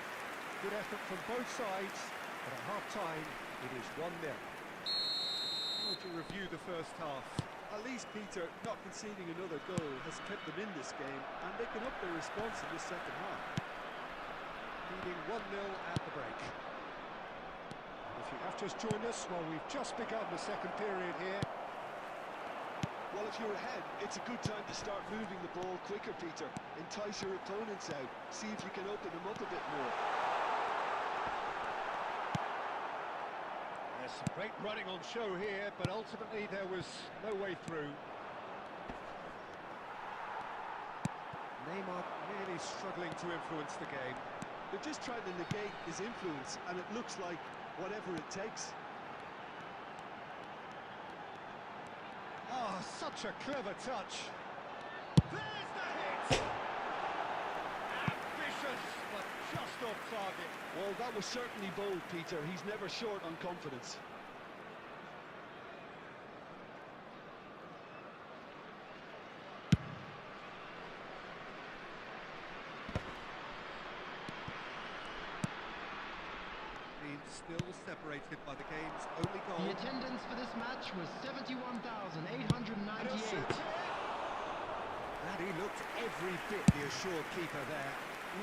Good effort from both sides, but at half-time, it is 1-0. How would you review the first half? At least, Peter, not conceding another goal has kept them in this game, and they can up their response in this second half. Leading 1-0 at the break. If you have just joined us, well, we've just begun the second period here. Well, if you're ahead, it's a good time to start moving the ball quicker, Peter. Entice your opponents out. See if you can open them up a bit more. There's some great running on show here, but ultimately there was no way through. Neymar really struggling to influence the game. They're just trying to negate his influence, and it looks like whatever it takes. Ah, such a clever touch. There's the hit! Ambitious, but just off target. Well, that was certainly bold, Peter. He's never short on confidence. Still separated by the game's only goal. The attendance for this match was 71,898. And he looked every bit the assured keeper there.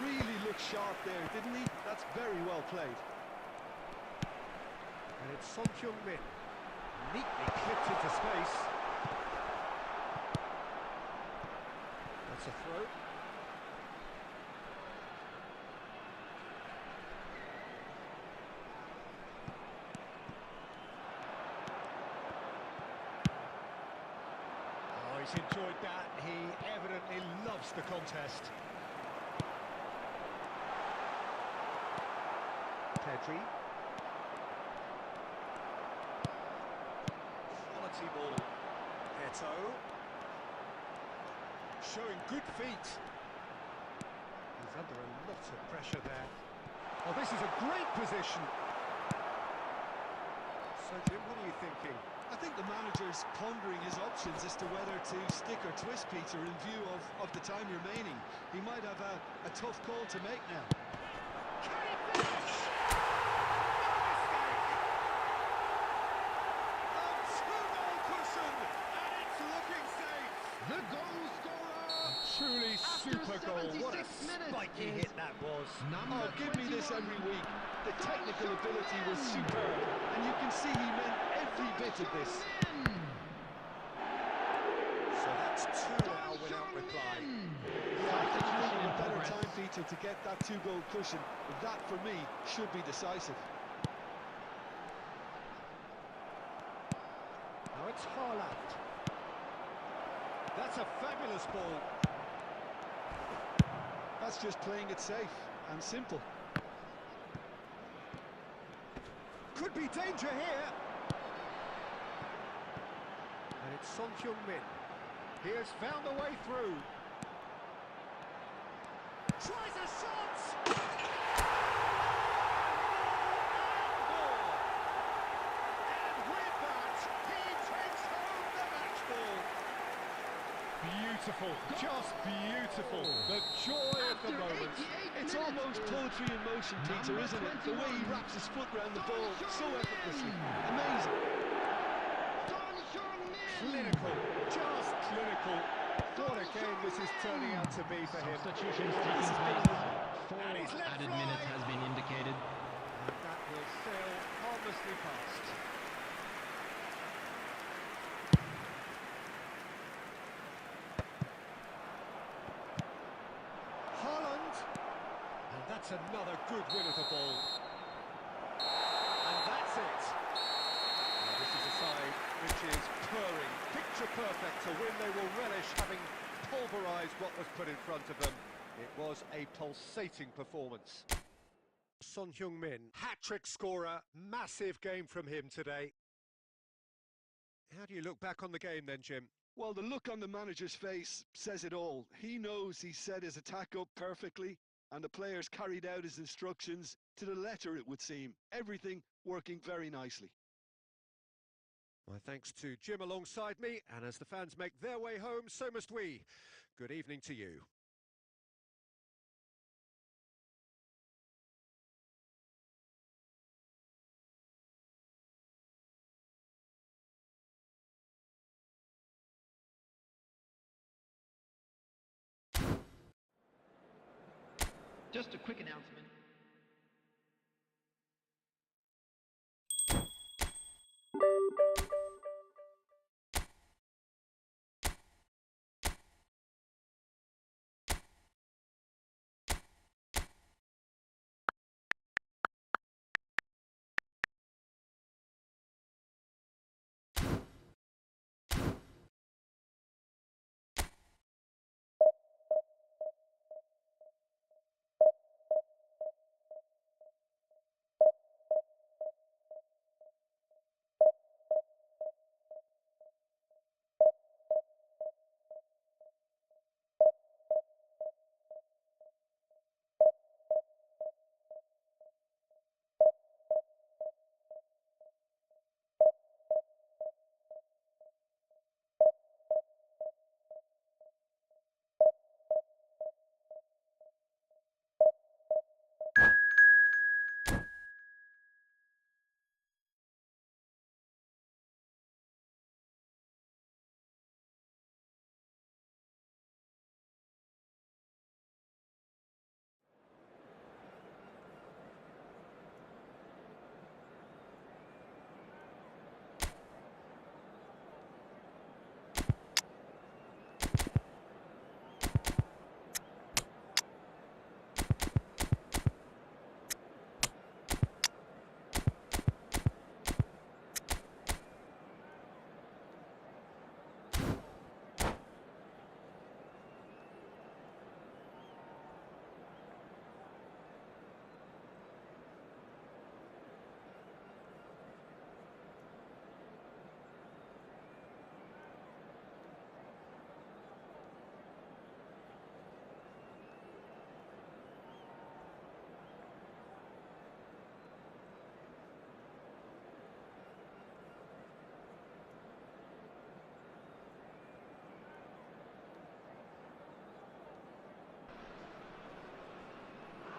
Really looked sharp there, didn't he? That's very well played. And it's Son Heung-min. Neatly clipped into space. That's a throw. Oh, he's enjoyed that. He evidently loves the contest. Pedri. Quality ball. Eto. Showing good feet. He's under a lot of pressure there. Oh, this is a great position. So, Jim, what are you thinking? I think the manager's pondering his options as to whether to stick or twist Peter in view of the time remaining. He might have a tough call to make now. Can he finish? The goal scorer! Truly super goal. What a 76 spiky minutes hit that was. Oh, give me this every week. The technical ability was superb, and you can see he meant every bit of this. So that's two now without reply. Yeah, I couldn't think of a better time, Peter, to get that two-goal cushion. That, for me, should be decisive. Now it's Haaland. That's a fabulous ball. That's just playing it safe and simple. Could be danger here. And it's Son Heung-min. He has found a way through. Tries a shot! And with that, he takes home the match ball. Beautiful, just beautiful. The joy of the moment. It's almost poetry in motion, Peter, isn't it? The way he wraps his foot around the ball so effortlessly. Amazing. Clinical, just clinical. What a game this is turning out to be for him. Substitutions taking place. Four And he's let added fly. minutes has been indicated. And that will sail harmlessly past. Haaland. And that's another good win of the ball. And that's it. Now this is a side which is purring, picture perfect, a win they will relish, having pulverised what was put in front of them. It was a pulsating performance. Son Heung-min, hat-trick scorer, massive game from him today. How do you look back on the game then, Jim? Well, the look on the manager's face says it all. He knows he set his attack up perfectly, and the players carried out his instructions to the letter, it would seem. Everything working very nicely. My thanks to Jim alongside me, and as the fans make their way home, so must we. Good evening to you. Just a quick announcement.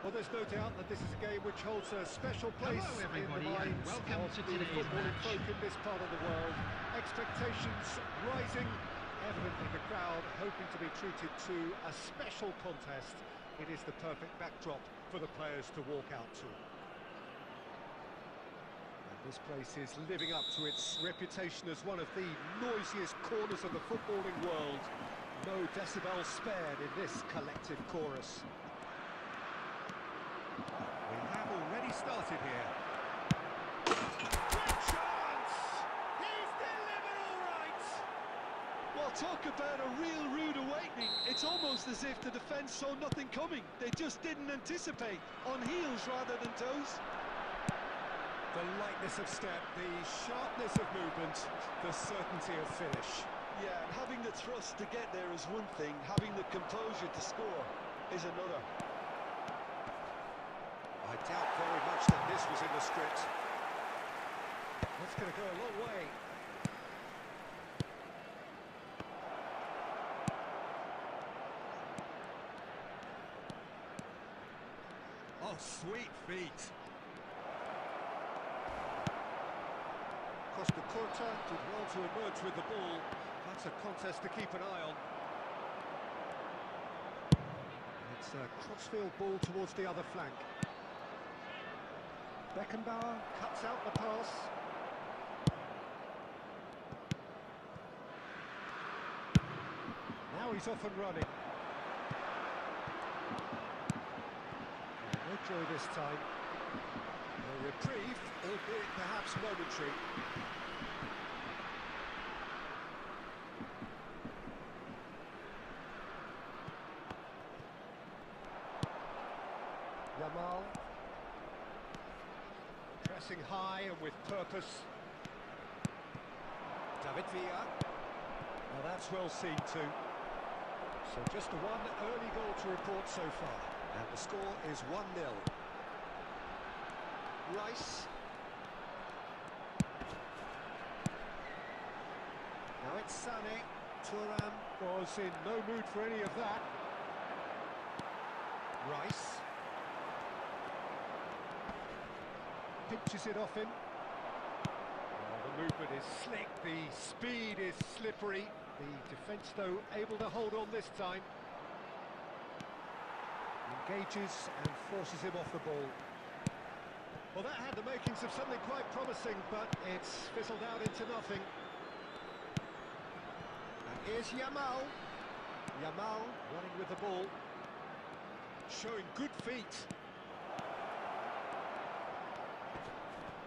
Well, there's no doubt that this is a game which holds a special place Hello, in everybody, the and minds welcome of to the today's footballing match. folk in this part of the world. Expectations rising, evidently the crowd hoping to be treated to a special contest. It is the perfect backdrop for the players to walk out to. And this place is living up to its reputation as one of the noisiest corners of the footballing world. No decibel spared in this collective chorus. We have already started here. Good chance! He's delivered all right! Well, talk about a real rude awakening. It's almost as if the defence saw nothing coming. They just didn't anticipate. On heels rather than toes. The lightness of step, the sharpness of movement, the certainty of finish. Yeah, and having the thrust to get there is one thing. Having the composure to score is another. I doubt very much that this was in the script. That's going to go a long way. Oh, sweet feet. Costa Curta did well to emerge with the ball. That's a contest to keep an eye on. It's a crossfield ball towards the other flank. Beckenbauer cuts out the pass. Now he's off and running. No joy this time. A reprieve, albeit perhaps momentary. Yamal. Pressing high and with purpose. David Villa. Now that's well seen too. So just the one early goal to report so far. And the score is 1-0. Rice. Now it's Sané. Thuram was in no mood for any of that. Rice. Pinches it off him. Oh, the movement is slick, the speed is slippery. The defence, though, able to hold on this time. Engages and forces him off the ball. Well, that had the makings of something quite promising, but it's fizzled out into nothing. And here's Yamal. Yamal running with the ball. Showing good feet.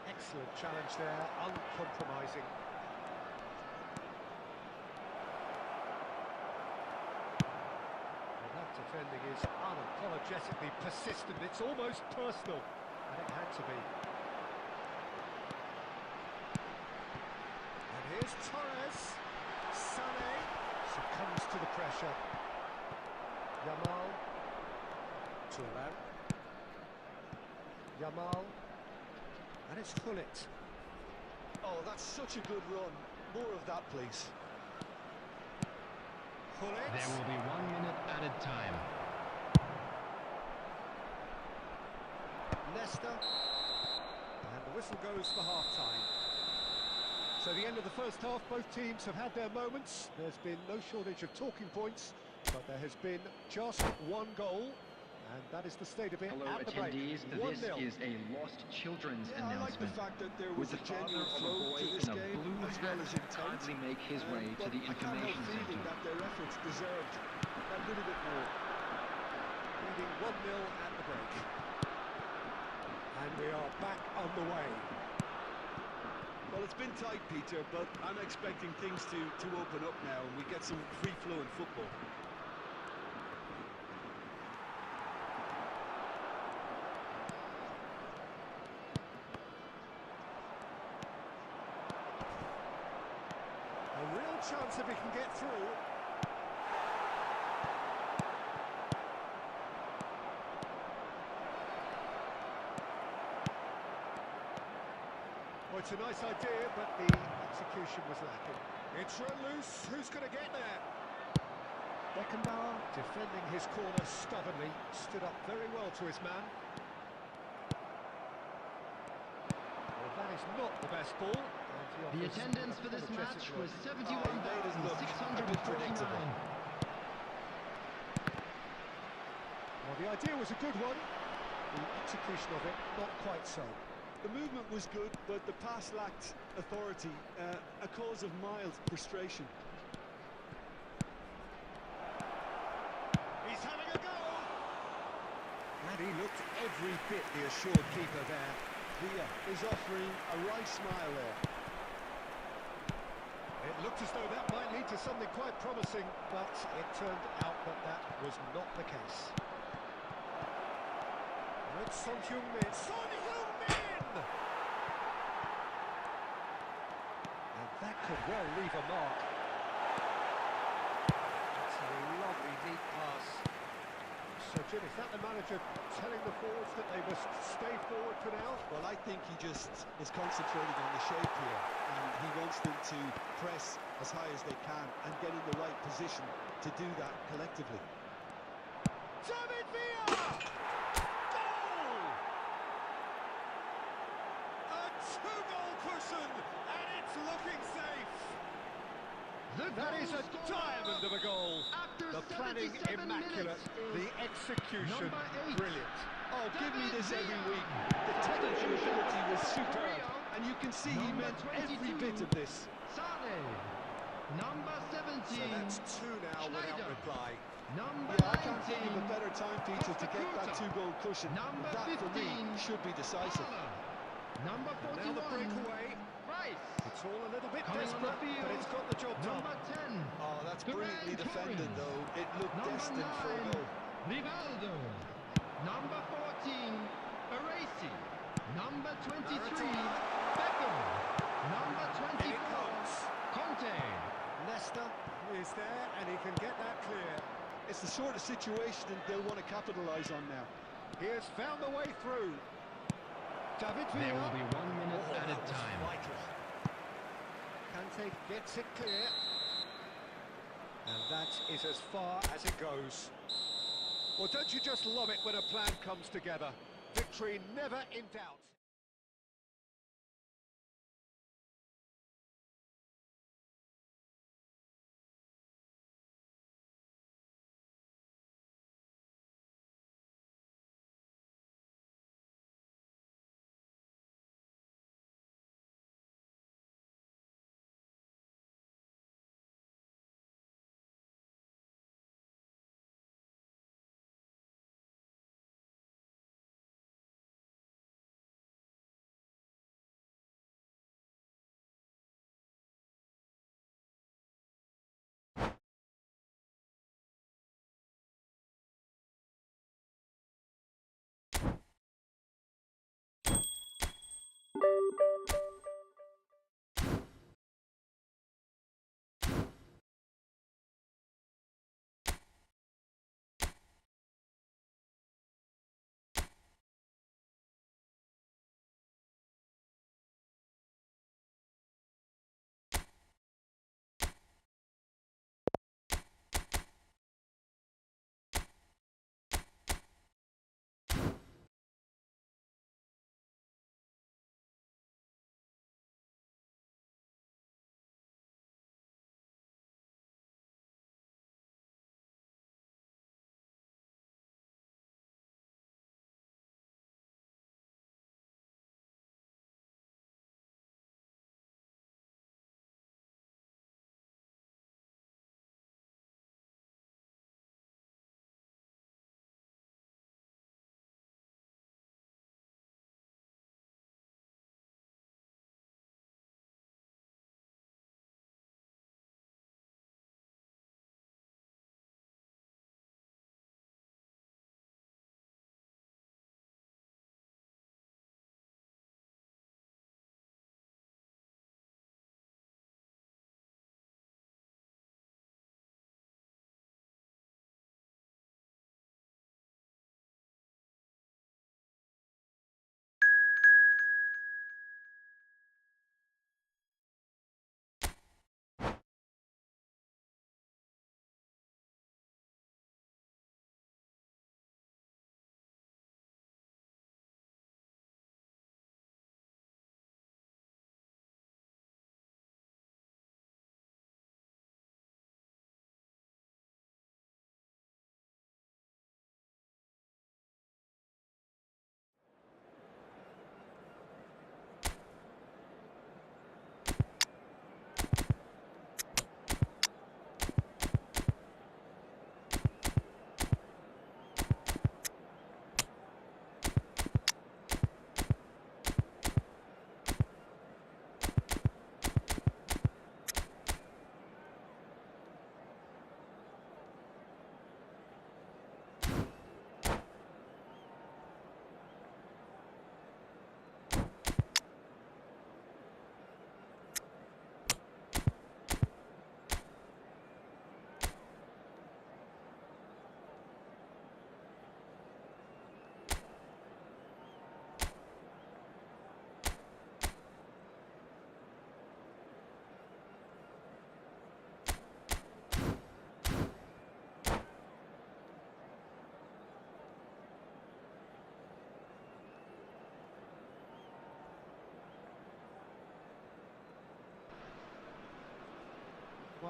Excellent challenge there, uncompromising. Well, that defending is unapologetically persistent. It's almost personal, and it had to be. And here's Torres. Sané succumbs to the pressure. Yamal. Thuram. Yamal. And it's Gullit. Oh, that's such a good run. More of that, please. Gullit. There will be 1 minute added time. Leicester. And the whistle goes for half-time. So the end of the first half, both teams have had their moments. There's been no shortage of talking points, but there has been just one goal. And that is the state of it Hello, at the break. attendees. 1-0. This is a lost children's Yeah, I like the announcement. fact that there Would was the a father genuine of a flow boy to this in a game, blue as well as hat intent. kindly make his way to But the you can't help information feeling center? that their efforts deserved a little bit more. Leading 1-0 at the break. And we are back on the way. Well, it's been tight, Peter, but I'm expecting things to open up now and we get some free-flowing football. A real chance if he can get through. Well, it's a nice idea, but the execution was lacking. It's run loose. Who's going to get there? Beckenbauer defending his corner stubbornly, stood up very well to his man. Well, that is not the best ball. And The attendance for this match was He made it look a bit predictable. 71,649. Well, the idea was a good one. The execution of it, not quite so. The movement was good, but the pass lacked authority, a cause of mild frustration. He's having a go! And he looked every bit the assured keeper there. Villa is offering a wry smile there. It looked as though that might lead to something quite promising, but it turned out that that was not the case. And it's Son Heung-min. Son Heung-min! And that could well leave a mark. That's a lovely deep pass. So, Jim, is that the manager telling the forwards that they must stay forward for now? Well, I think he just is concentrating on the shape here, and he wants them to press as high as they can and get in the right position to do that collectively. David Villa! Goal! A two-goal cushion, and it's looking safe. That is a diamond of a goal. After The planning 77 immaculate, minutes the execution number 8. brilliant. Oh, give me this every week. The technical ability was superb, and you can see he meant every bit of this. Sane. Number 17. So that's two now without Schneider. reply. Number Yeah, I can't think of 19. a better time, Peter, to get that two-goal cushion. Number That, for me, 15. should be decisive. Haller. Number And now the 41. breakaway. Price. It's all a little bit Coming on the desperate, field. but it's got the job done. Number 10. Oh, that's Ferran brilliantly defended, Torres. though. It looked Number destined for a 9. goal. Rivaldo. Number 14. Arasi. Number 23. Maradona. Beckham. Number In it 24. comes. Conte. Leicester is there, and he can get that clear. It's the sort of situation they'll want to capitalise on now. He has found the way through. David Villa. There will be 1 minute Oh, added that was time. vital. Kante gets it clear. And that is as far as it goes. Well, don't you just love it when a plan comes together? Victory never in doubt.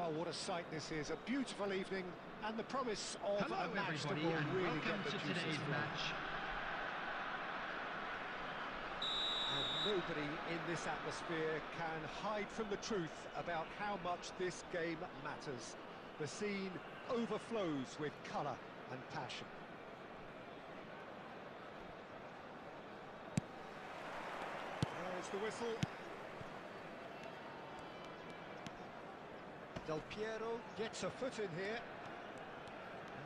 Oh, what a sight this is. A beautiful evening and the promise of Hello, a match that everybody, will and really welcome get the to juices today's flowing. match. And nobody in this atmosphere can hide from the truth about how much this game matters. The scene overflows with colour and passion. There's the whistle. Del Piero gets a foot in here.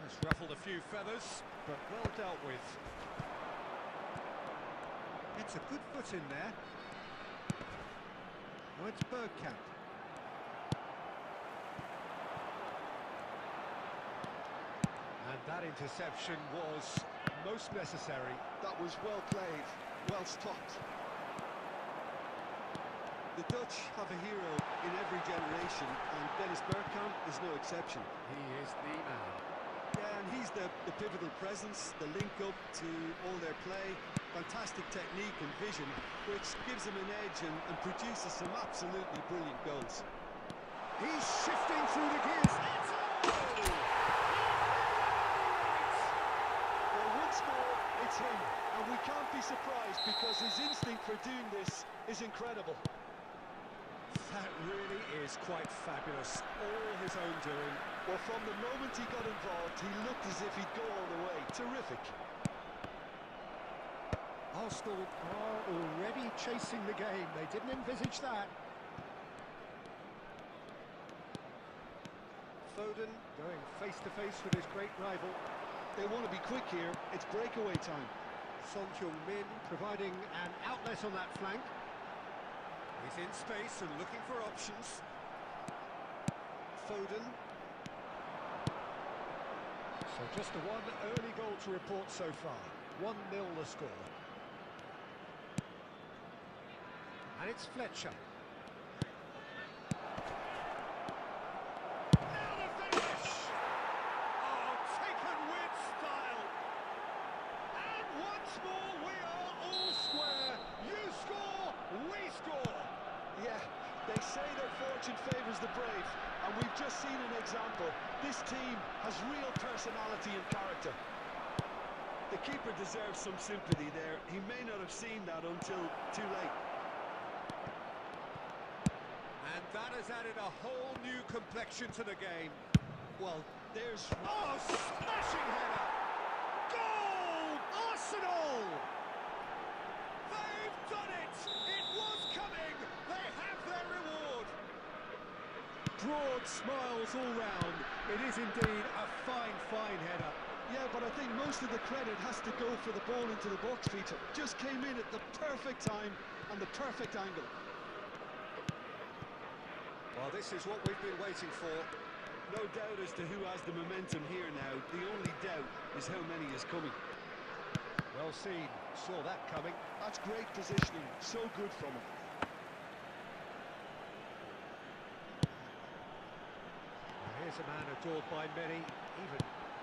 It's ruffled a few feathers, but well dealt with. It's a good foot in there. Oh, it's Bergkamp. And that interception was most necessary. That was well played, well stopped. The Dutch have a hero in every generation, and Dennis Bergkamp is no exception. He is the man. Yeah, and he's the pivotal presence, the link-up to all their play. Fantastic technique and vision, which gives him an edge and produces some absolutely brilliant goals. He's shifting through the gears. It's Well, once more, it's him, and we can't be surprised because his instinct for doing this is incredible. That really is quite fabulous. All his own doing. Well, from the moment he got involved, he looked as if he'd go all the way. Terrific. Arsenal are already chasing the game. They didn't envisage that. Foden going face to face with his great rival. They want to be quick here. It's breakaway time. Son Heung-min providing an outlet on that flank. He's in space and looking for options. Foden. So just the one early goal to report so far. 1-0 the score. And it's Fletcher. Now the finish! Oh, taken with style. And once more we are all square. You score, we score. Yeah, they say that fortune favours the brave, and we've just seen an example. This team has real personality and character. The keeper deserves some sympathy there. He may not have seen that until too late. And that has added a whole new complexion to the game. Well, there's... Oh, smashing header! Goal! Arsenal! They've done it! It was coming! They have their reward! Broad smiles all round. It is indeed a fine, fine header. Yeah, but I think most of the credit has to go for the ball into the box, Peter. Just came in at the perfect time and the perfect angle. Well, this is what we've been waiting for. No doubt as to who has the momentum here now. The only doubt is how many is coming. Well seen. Saw that coming. That's great positioning. So good from him. Well, here's a man adored by many, even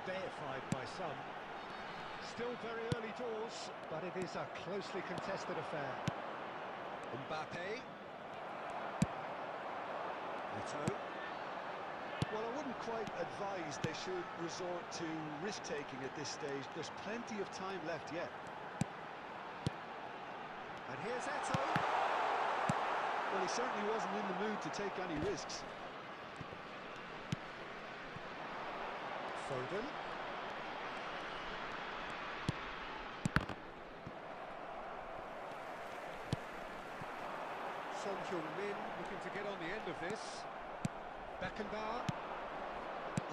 deified by some. Still very early doors, but it is a closely contested affair. Mbappe. Eto'o. Well, I wouldn't quite advise they should resort to risk-taking at this stage. There's plenty of time left yet. And here's Eto'o. Well, he certainly wasn't in the mood to take any risks. Foden. Son Heung-min looking to get on the end of this. Beckenbauer.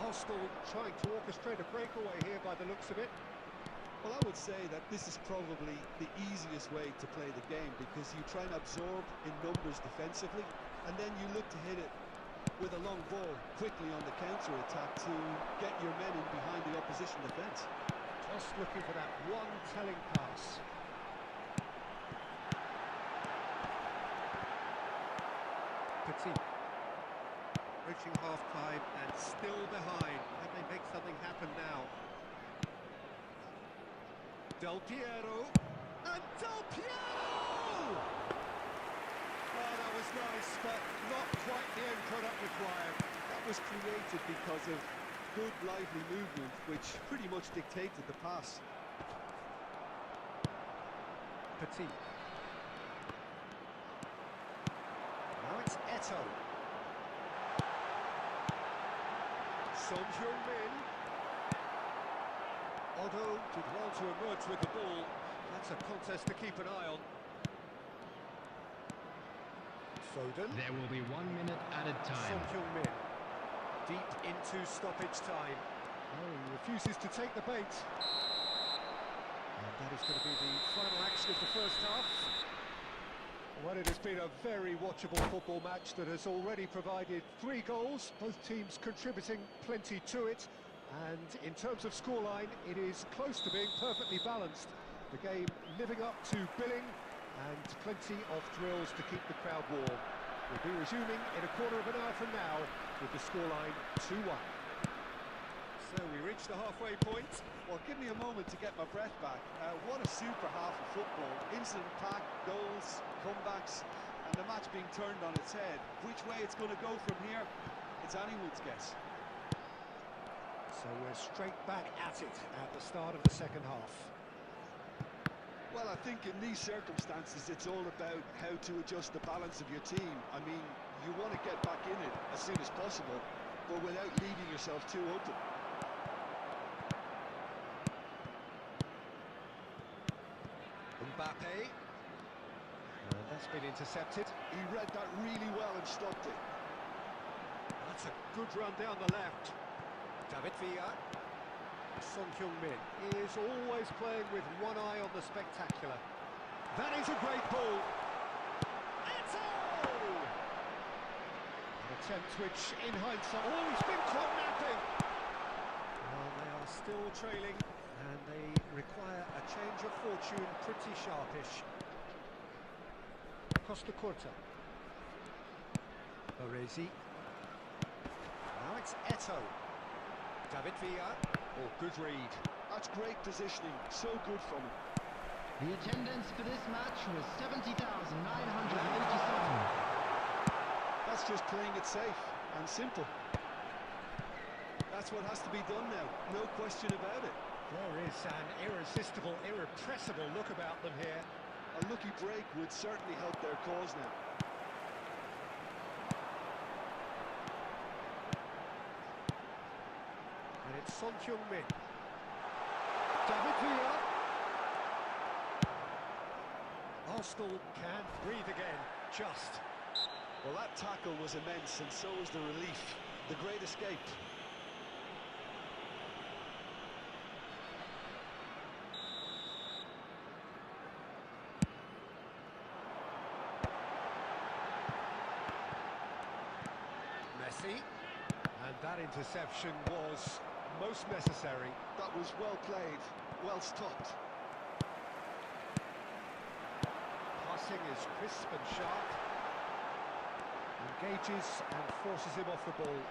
Arsenal trying to orchestrate a breakaway here by the looks of it. Well, I would say that this is probably the easiest way to play the game because you try and absorb in numbers defensively and then you look to hit it with a long ball quickly on the counter-attack to get your men in behind the opposition defence. Just looking for that one telling pass. Petit. Reaching half-time and still behind. Can they make something happen now? Del Piero. And Del Piero! Oh, that was nice, but not quite the end product required. That was created because of good, lively movement, which pretty much dictated the pass. Petit. Now it's Eto. Son Heung-min. Otto did well to emerge with the ball. That's a contest to keep an eye on. Foden. There will be 1 minute added time. Son Heung-min. Deep into stoppage time. Oh, he refuses to take the bait. And that is going to be the final action of the first half. Well, it has been a very watchable football match that has already provided 3 goals, both teams contributing plenty to it. And in terms of scoreline, it is close to being perfectly balanced. The game living up to billing and plenty of thrills to keep the crowd warm. We'll be resuming in a quarter of an hour from now with the scoreline 2-1. So we reach the halfway point. Well, give me a moment to get my breath back. What a super half of football. Incident-packed, goals, comebacks, and the match being turned on its head. Which way it's going to go from here, it's anyone's guess. So we're straight back at it at the start of the second half. Well, I think in these circumstances, it's all about how to adjust the balance of your team. I mean, you want to get back in it as soon as possible, but without leaving yourself too open. Mbappe. That's been intercepted. He read that really well and stopped it. That's a good run down the left. David Villa. Son Heung-min is always playing with one eye on the spectacular. That is a great ball. Eto! An attempt which, in hindsight, oh, he's been caught napping. Well, they are still trailing, and they require a change of fortune pretty sharpish. Costa Curta. Baresi. Now it's Eto. David Villa. Oh, good read. That's great positioning. So good from him. The attendance for this match was 70,987. That's just playing it safe and simple. That's what has to be done now. No question about it. There is an irresistible, irrepressible look about them here. A lucky break would certainly help their cause now. And it's Son Heung-min. David Villa. Arsenal can breathe again, just. Well, that tackle was immense, and so was the relief. The great escape. Messi. And that interception was most necessary. That was well played, well stopped. Passing is crisp and sharp. Engages and forces him off the ball.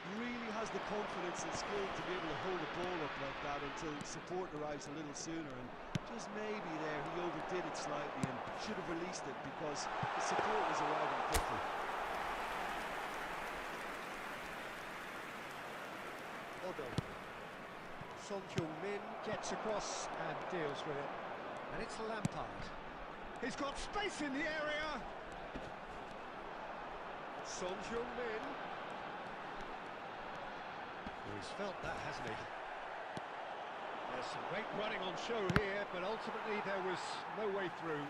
He really has the confidence and skill to be able to hold the ball up like that until support arrives a little sooner, and just maybe there he overdid it slightly and should have released it because the support was arriving quickly. Otto. Son Heung-min gets across and deals with it. And it's Lampard. He's got space in the area. Son Heung-min. He's felt that, hasn't he? There's some great running on show here, but ultimately there was no way through.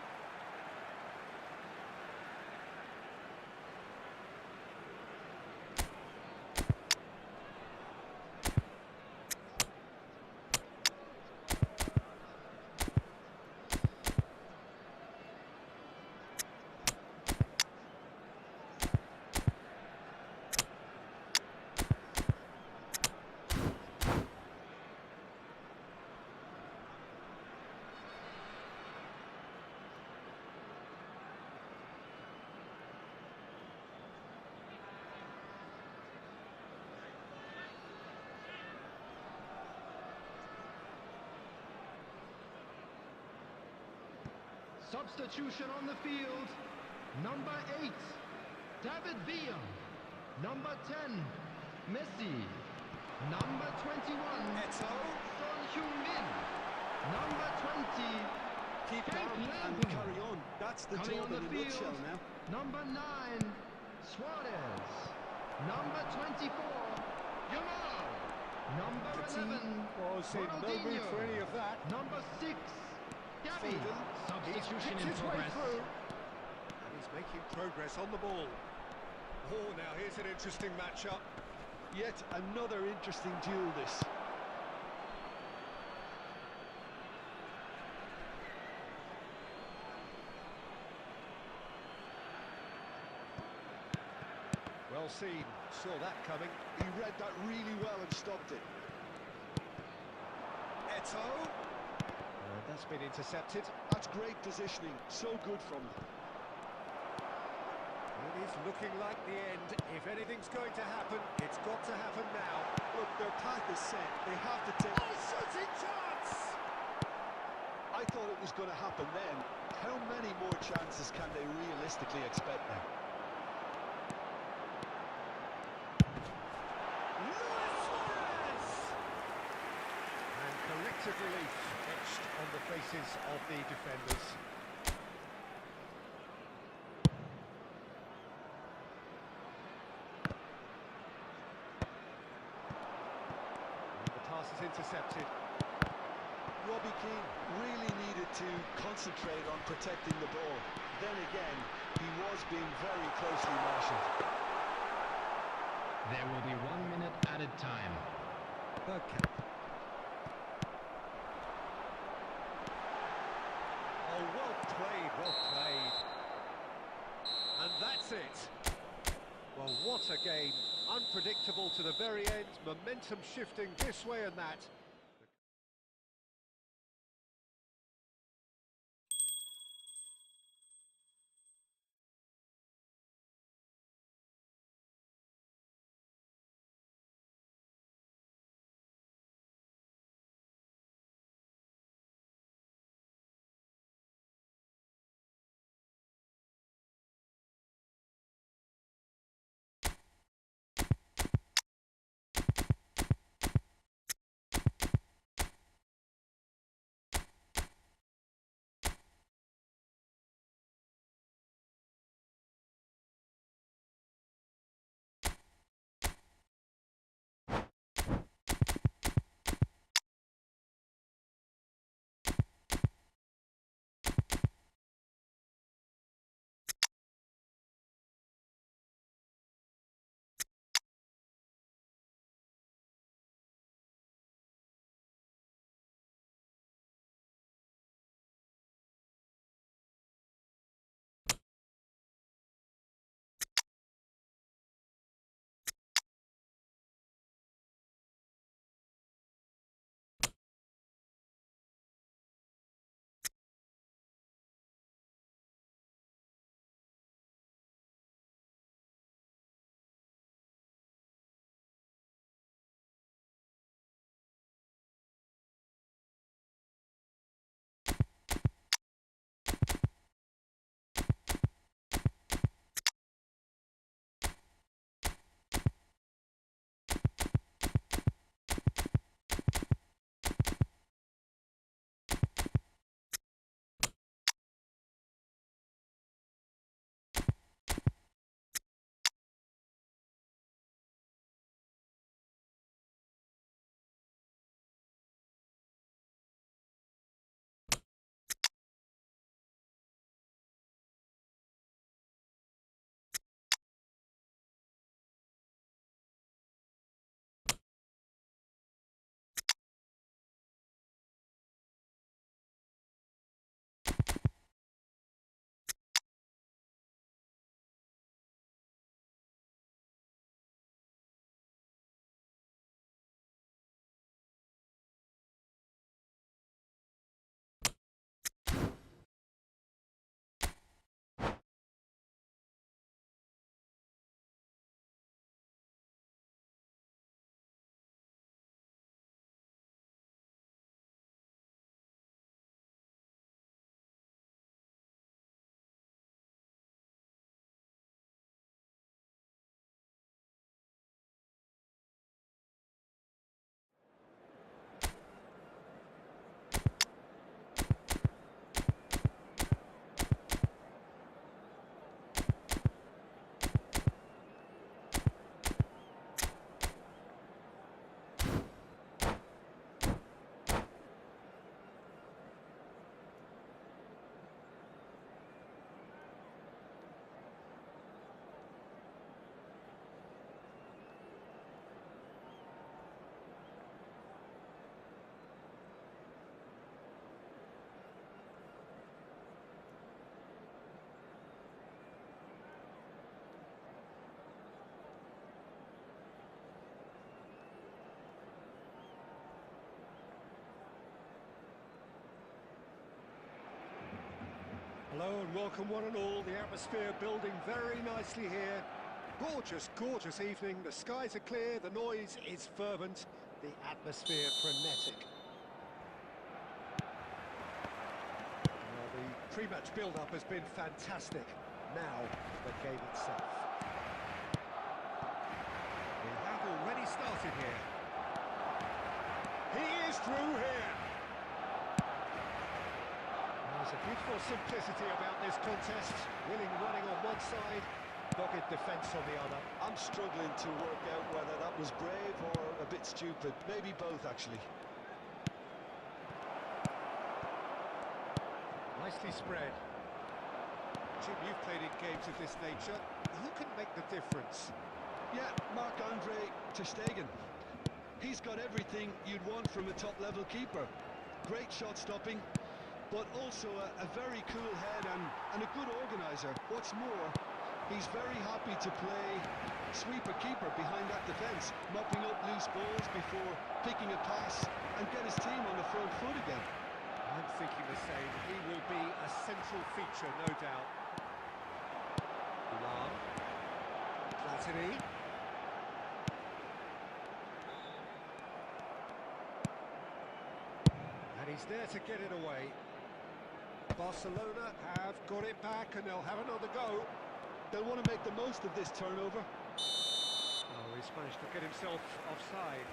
Substitution on the field. Number 8, David Villa. Number 10, Messi. Number 21, Eto'o. Son Heung-min. Number 20, Keep Frank calm and Lampard. carry on. That's the Coming job on the in a field, nutshell now. number 9, Suarez. Number 24, Yamal. Number The team 11, was in no mood Ronaldinho. for any of that. Number 6, Gavi. Foden, Substitution he's in picked his way progress. through. And he's making progress on the ball. Oh, now here's an interesting matchup. Yet another interesting duel, this. Well seen, saw that coming. He read that really well and stopped it. Eto'o. That's been intercepted. That's great positioning. So good from him. It is looking like the end. If anything's going to happen, it's got to happen now. Look, their path is set. They have to take... Oh, shooting chance! I thought it was going to happen then. How many more chances can they realistically expect now? Luis Suarez! And collective relief etched on the faces of the defenders. Intercepted. Robbie Keane really needed to concentrate on protecting the ball. Then again, he was being very closely marshalled. There will be 1 minute added time. Okay. Oh, well played, well played. And that's it. Well, what a game. Unpredictable to the very end, momentum shifting this way and that. Hello and welcome one and all. The atmosphere building very nicely here. Gorgeous, gorgeous evening. The skies are clear, the noise is fervent, the atmosphere frenetic. Well, the pre-match build-up has been fantastic. Now, the game itself. We have already started here. He is through here. There's a beautiful simplicity about this contest. Willing running on one side, dogged defence on the other. I'm struggling to work out whether that was brave or a bit stupid. Maybe both, actually. Nicely spread. Jim, you've played in games of this nature. Who can make the difference? Yeah, Marc-Andre ter Stegen. He's got everything you'd want from a top-level keeper. Great shot stopping, but also a very cool head and a good organiser. What's more, he's very happy to play sweeper-keeper behind that defence, mopping up loose balls before picking a pass and get his team on the front foot again. I'm thinking the same. He will be a central feature, no doubt. Lam. Platini. And he's there to get it away. Barcelona have got it back and they'll have another go. They'll want to make the most of this turnover. Oh, he's managed to get himself offside.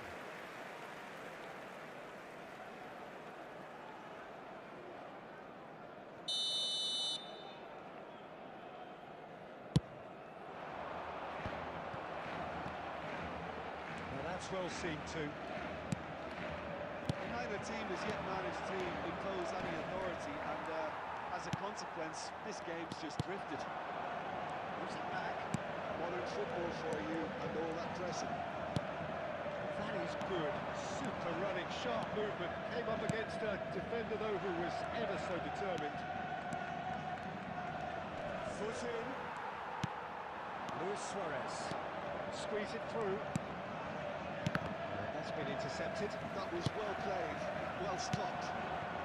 Well, that's well seen too. Neither team has yet managed to impose any authority, and as a consequence, this game's just drifted. Moves it back. Modern football for you, and all that pressing. That is good. Super running, sharp movement. Came up against a defender, though, who was ever so determined. Foot in. Luis Suarez. Squeeze it through. That's been intercepted. That was well played, well stopped.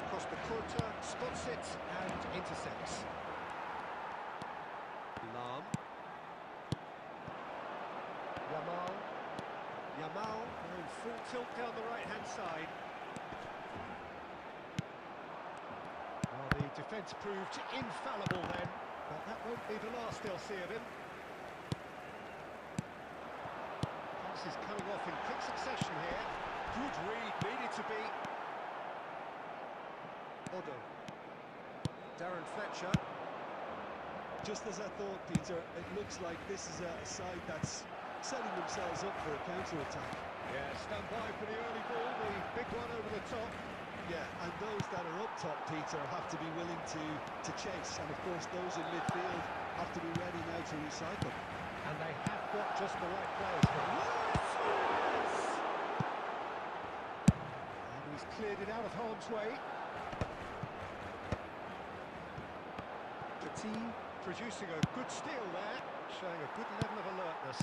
Across the quarter, spots it and intercepts. Lam. Yamal going full tilt down the right-hand side. Well, the defence proved infallible then, but that won't be the last they'll see of him. Pass is coming off in quick succession here. Good read, needed to be. Odo. Darren Fletcher. Just as I thought, Peter, it looks like this is a side that's setting themselves up for a counter-attack. Yeah, stand by for the early ball, the big one over the top. Yeah, and those that are up top, Peter, have to be willing to chase, and of course those in midfield have to be ready now to recycle. And they have got just the right players for Luis Suarez! And he's cleared it out of harm's way. The team producing a good steal there, showing a good level of alertness.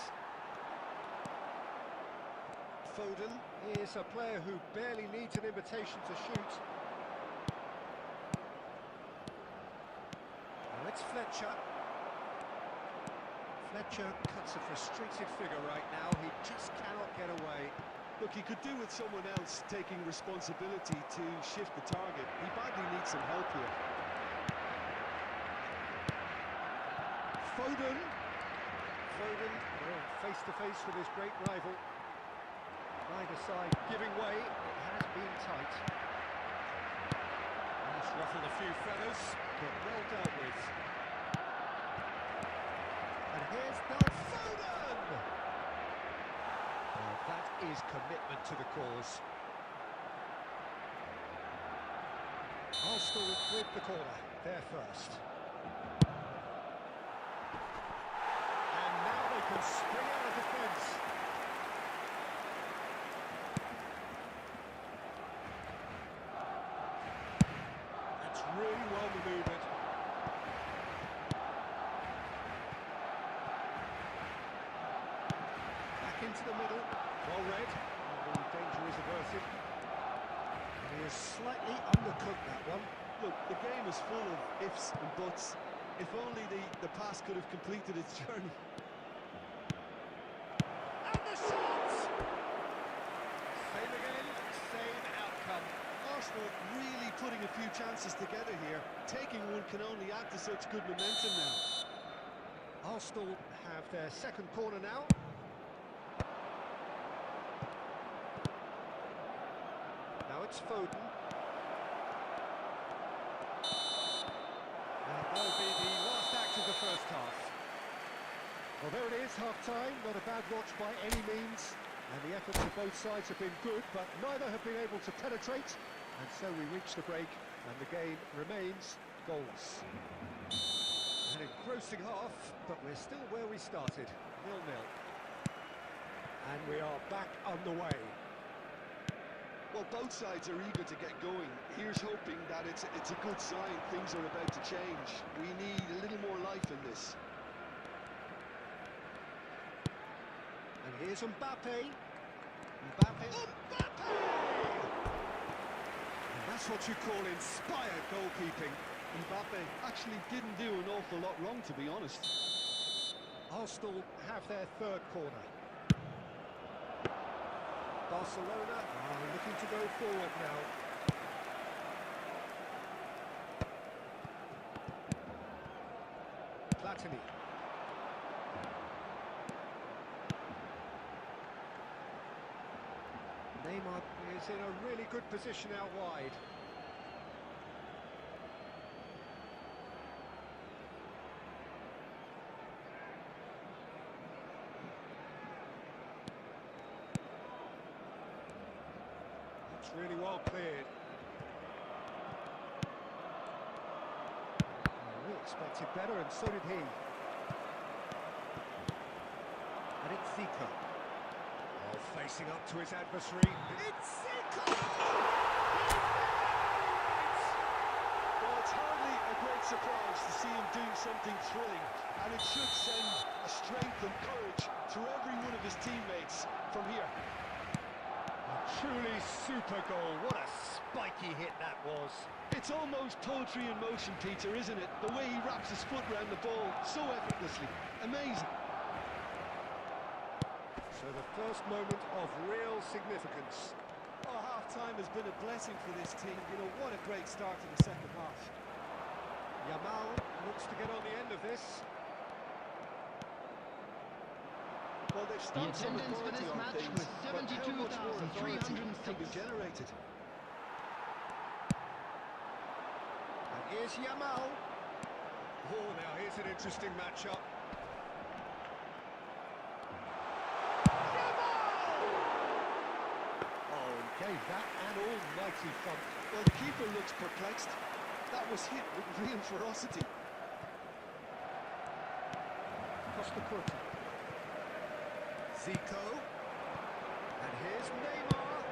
Foden is a player who barely needs an invitation to shoot. Now it's Fletcher. Fletcher cuts a frustrated figure right now. He just cannot get away. Look, he could do with someone else taking responsibility to shift the target. He badly needs some help here. Foden, face to face with his great rival. Neither side giving way. It has been tight. He's ruffled a few feathers, but well dealt with. And here's Foden! Well, that is commitment to the cause. Arsenal with the corner, they're first. And now they can spring out of defence. That's really well manoeuvred. Back into the middle, well read. The danger is averted. And he has slightly undercooked that one. Look, the game is full of ifs and buts. If only the pass could have completed its journey. And the shot! Same again, same outcome. Arsenal really putting a few chances together here. Taking one can only add to such good momentum now. Arsenal have their second corner now. Now it's Foden. And that'll be the last act of the first half. Well, there it is, half-time. Not a bad watch by any means. And the efforts of both sides have been good, but neither have been able to penetrate. And so we reach the break, and the game remains goals. An engrossing half, but we're still where we started, 0-0. And we are back underway. Well, both sides are eager to get going. Here's hoping that it's a good sign. Things are about to change. We need a little more life in this. And here's Mbappe. Mbappe! And that's what you call inspired goalkeeping. Mbappe actually didn't do an awful lot wrong, to be honest. Arsenal have their third corner. Barcelona are looking to go forward now. Platini. Neymar is in a really good position out wide. It's really well cleared. We expected better, and so did he. And it's Zico. Oh, facing up to his adversary. It's Zico! Well, it's hardly a great surprise to see him do something thrilling, and it should send a strength and courage to every one of his teammates from here. A truly super goal. What a spiky hit that was. It's almost poetry in motion, Peter, isn't it? The way he wraps his foot around the ball so effortlessly. Amazing. So the first moment of real significance. Oh, half-time has been a blessing for this team. You know, what a great start to the second half. Yamal looks to get on the end of this. Well, they've The stopped some attendance for authority this on match things, was but how much more authority can be 72,306. generated? And here's Yamal. Oh, now here's an interesting matchup. Oh, he gave that an almighty thump. Well, the keeper looks perplexed. That was hit with real ferocity. Costa Curta. Zico. And here's Neymar.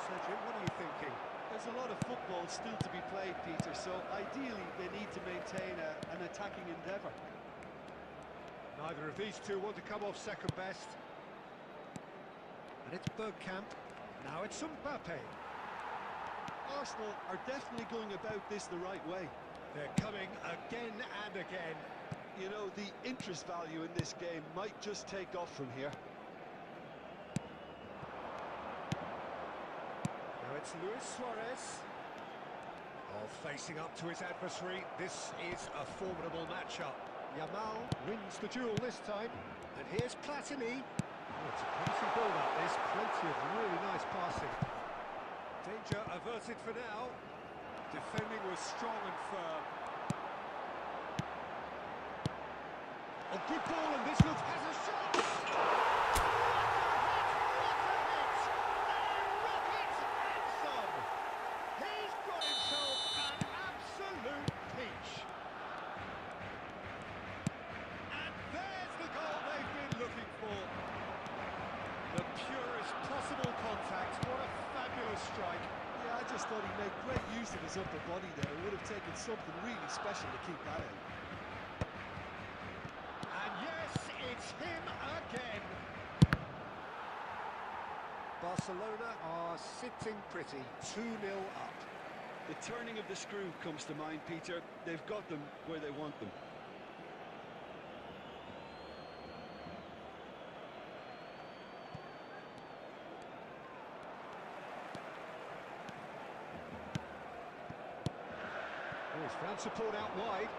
Sergio, what are you thinking? There's a lot of football still to be played, Peter, so ideally they need to maintain an attacking endeavour. Neither of these two want to come off second best. And it's Bergkamp. Now it's Mbappe. Arsenal are definitely going about this the right way. They're coming again and again. You know, the interest value in this game might just take off from here. Now it's Luis Suarez. Oh, facing up to his adversary. This is a formidable matchup. Yamal wins the duel this time. And here's Platini. Oh, it's a promising build-up. There's plenty of really nice passing. Danger averted for now. Defending was strong and firm. A good ball, and this looks has a shot! What a hit! A rocket ransom! He's got himself an absolute peach. And there's the goal they've been looking for. The purest possible contact. What a fabulous strike. Yeah, I just thought he made great use of his upper body there. It would have taken something really special to keep that out. And yes, it's him again. Barcelona are sitting pretty, 2-0 up. The turning of the screw comes to mind, Peter. They've got them where they want them. Oh, he's found support out wide.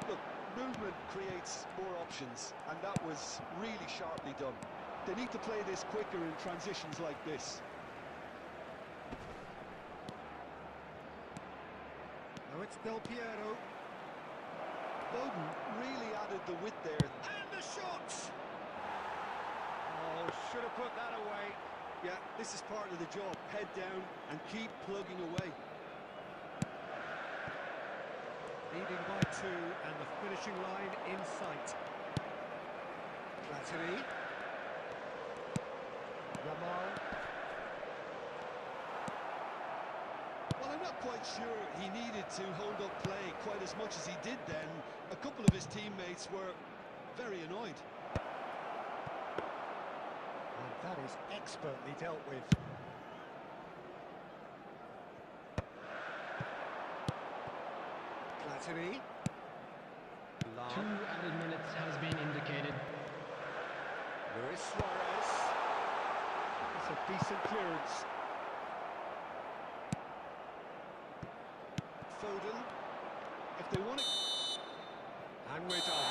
Look, movement creates more options, and that was really sharply done. They need to play this quicker in transitions like this. Now it's Del Piero. Bowden really added the width there. And the shot! Oh, should have put that away. Yeah, this is part of the job. Head down and keep plugging away. Leading by 2 and the finishing line in sight. Platini. Ramal. Well, I'm not quite sure he needed to hold up play quite as much as he did then. A couple of his teammates were very annoyed. And that is expertly dealt with. Platini. 2 added minutes has been indicated. Luis Suarez. It's a decent clearance. Foden, if they want it... And we're done.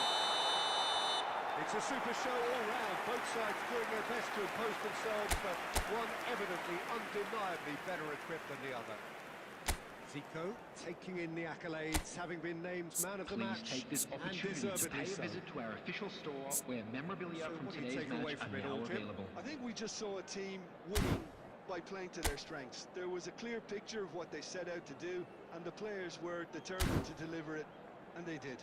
It's a super show all round. Both sides doing their best to impose themselves, but one evidently undeniably better equipped than the other. Zico taking in the accolades, having been named man of the match. Please take this and opportunity to deservedly pay a so. visit to our official store where memorabilia So from what do you today's take away match from are it now all, Jim? available. I think we just saw a team winning by playing to their strengths. There was a clear picture of what they set out to do, and the players were determined to deliver it, and they did.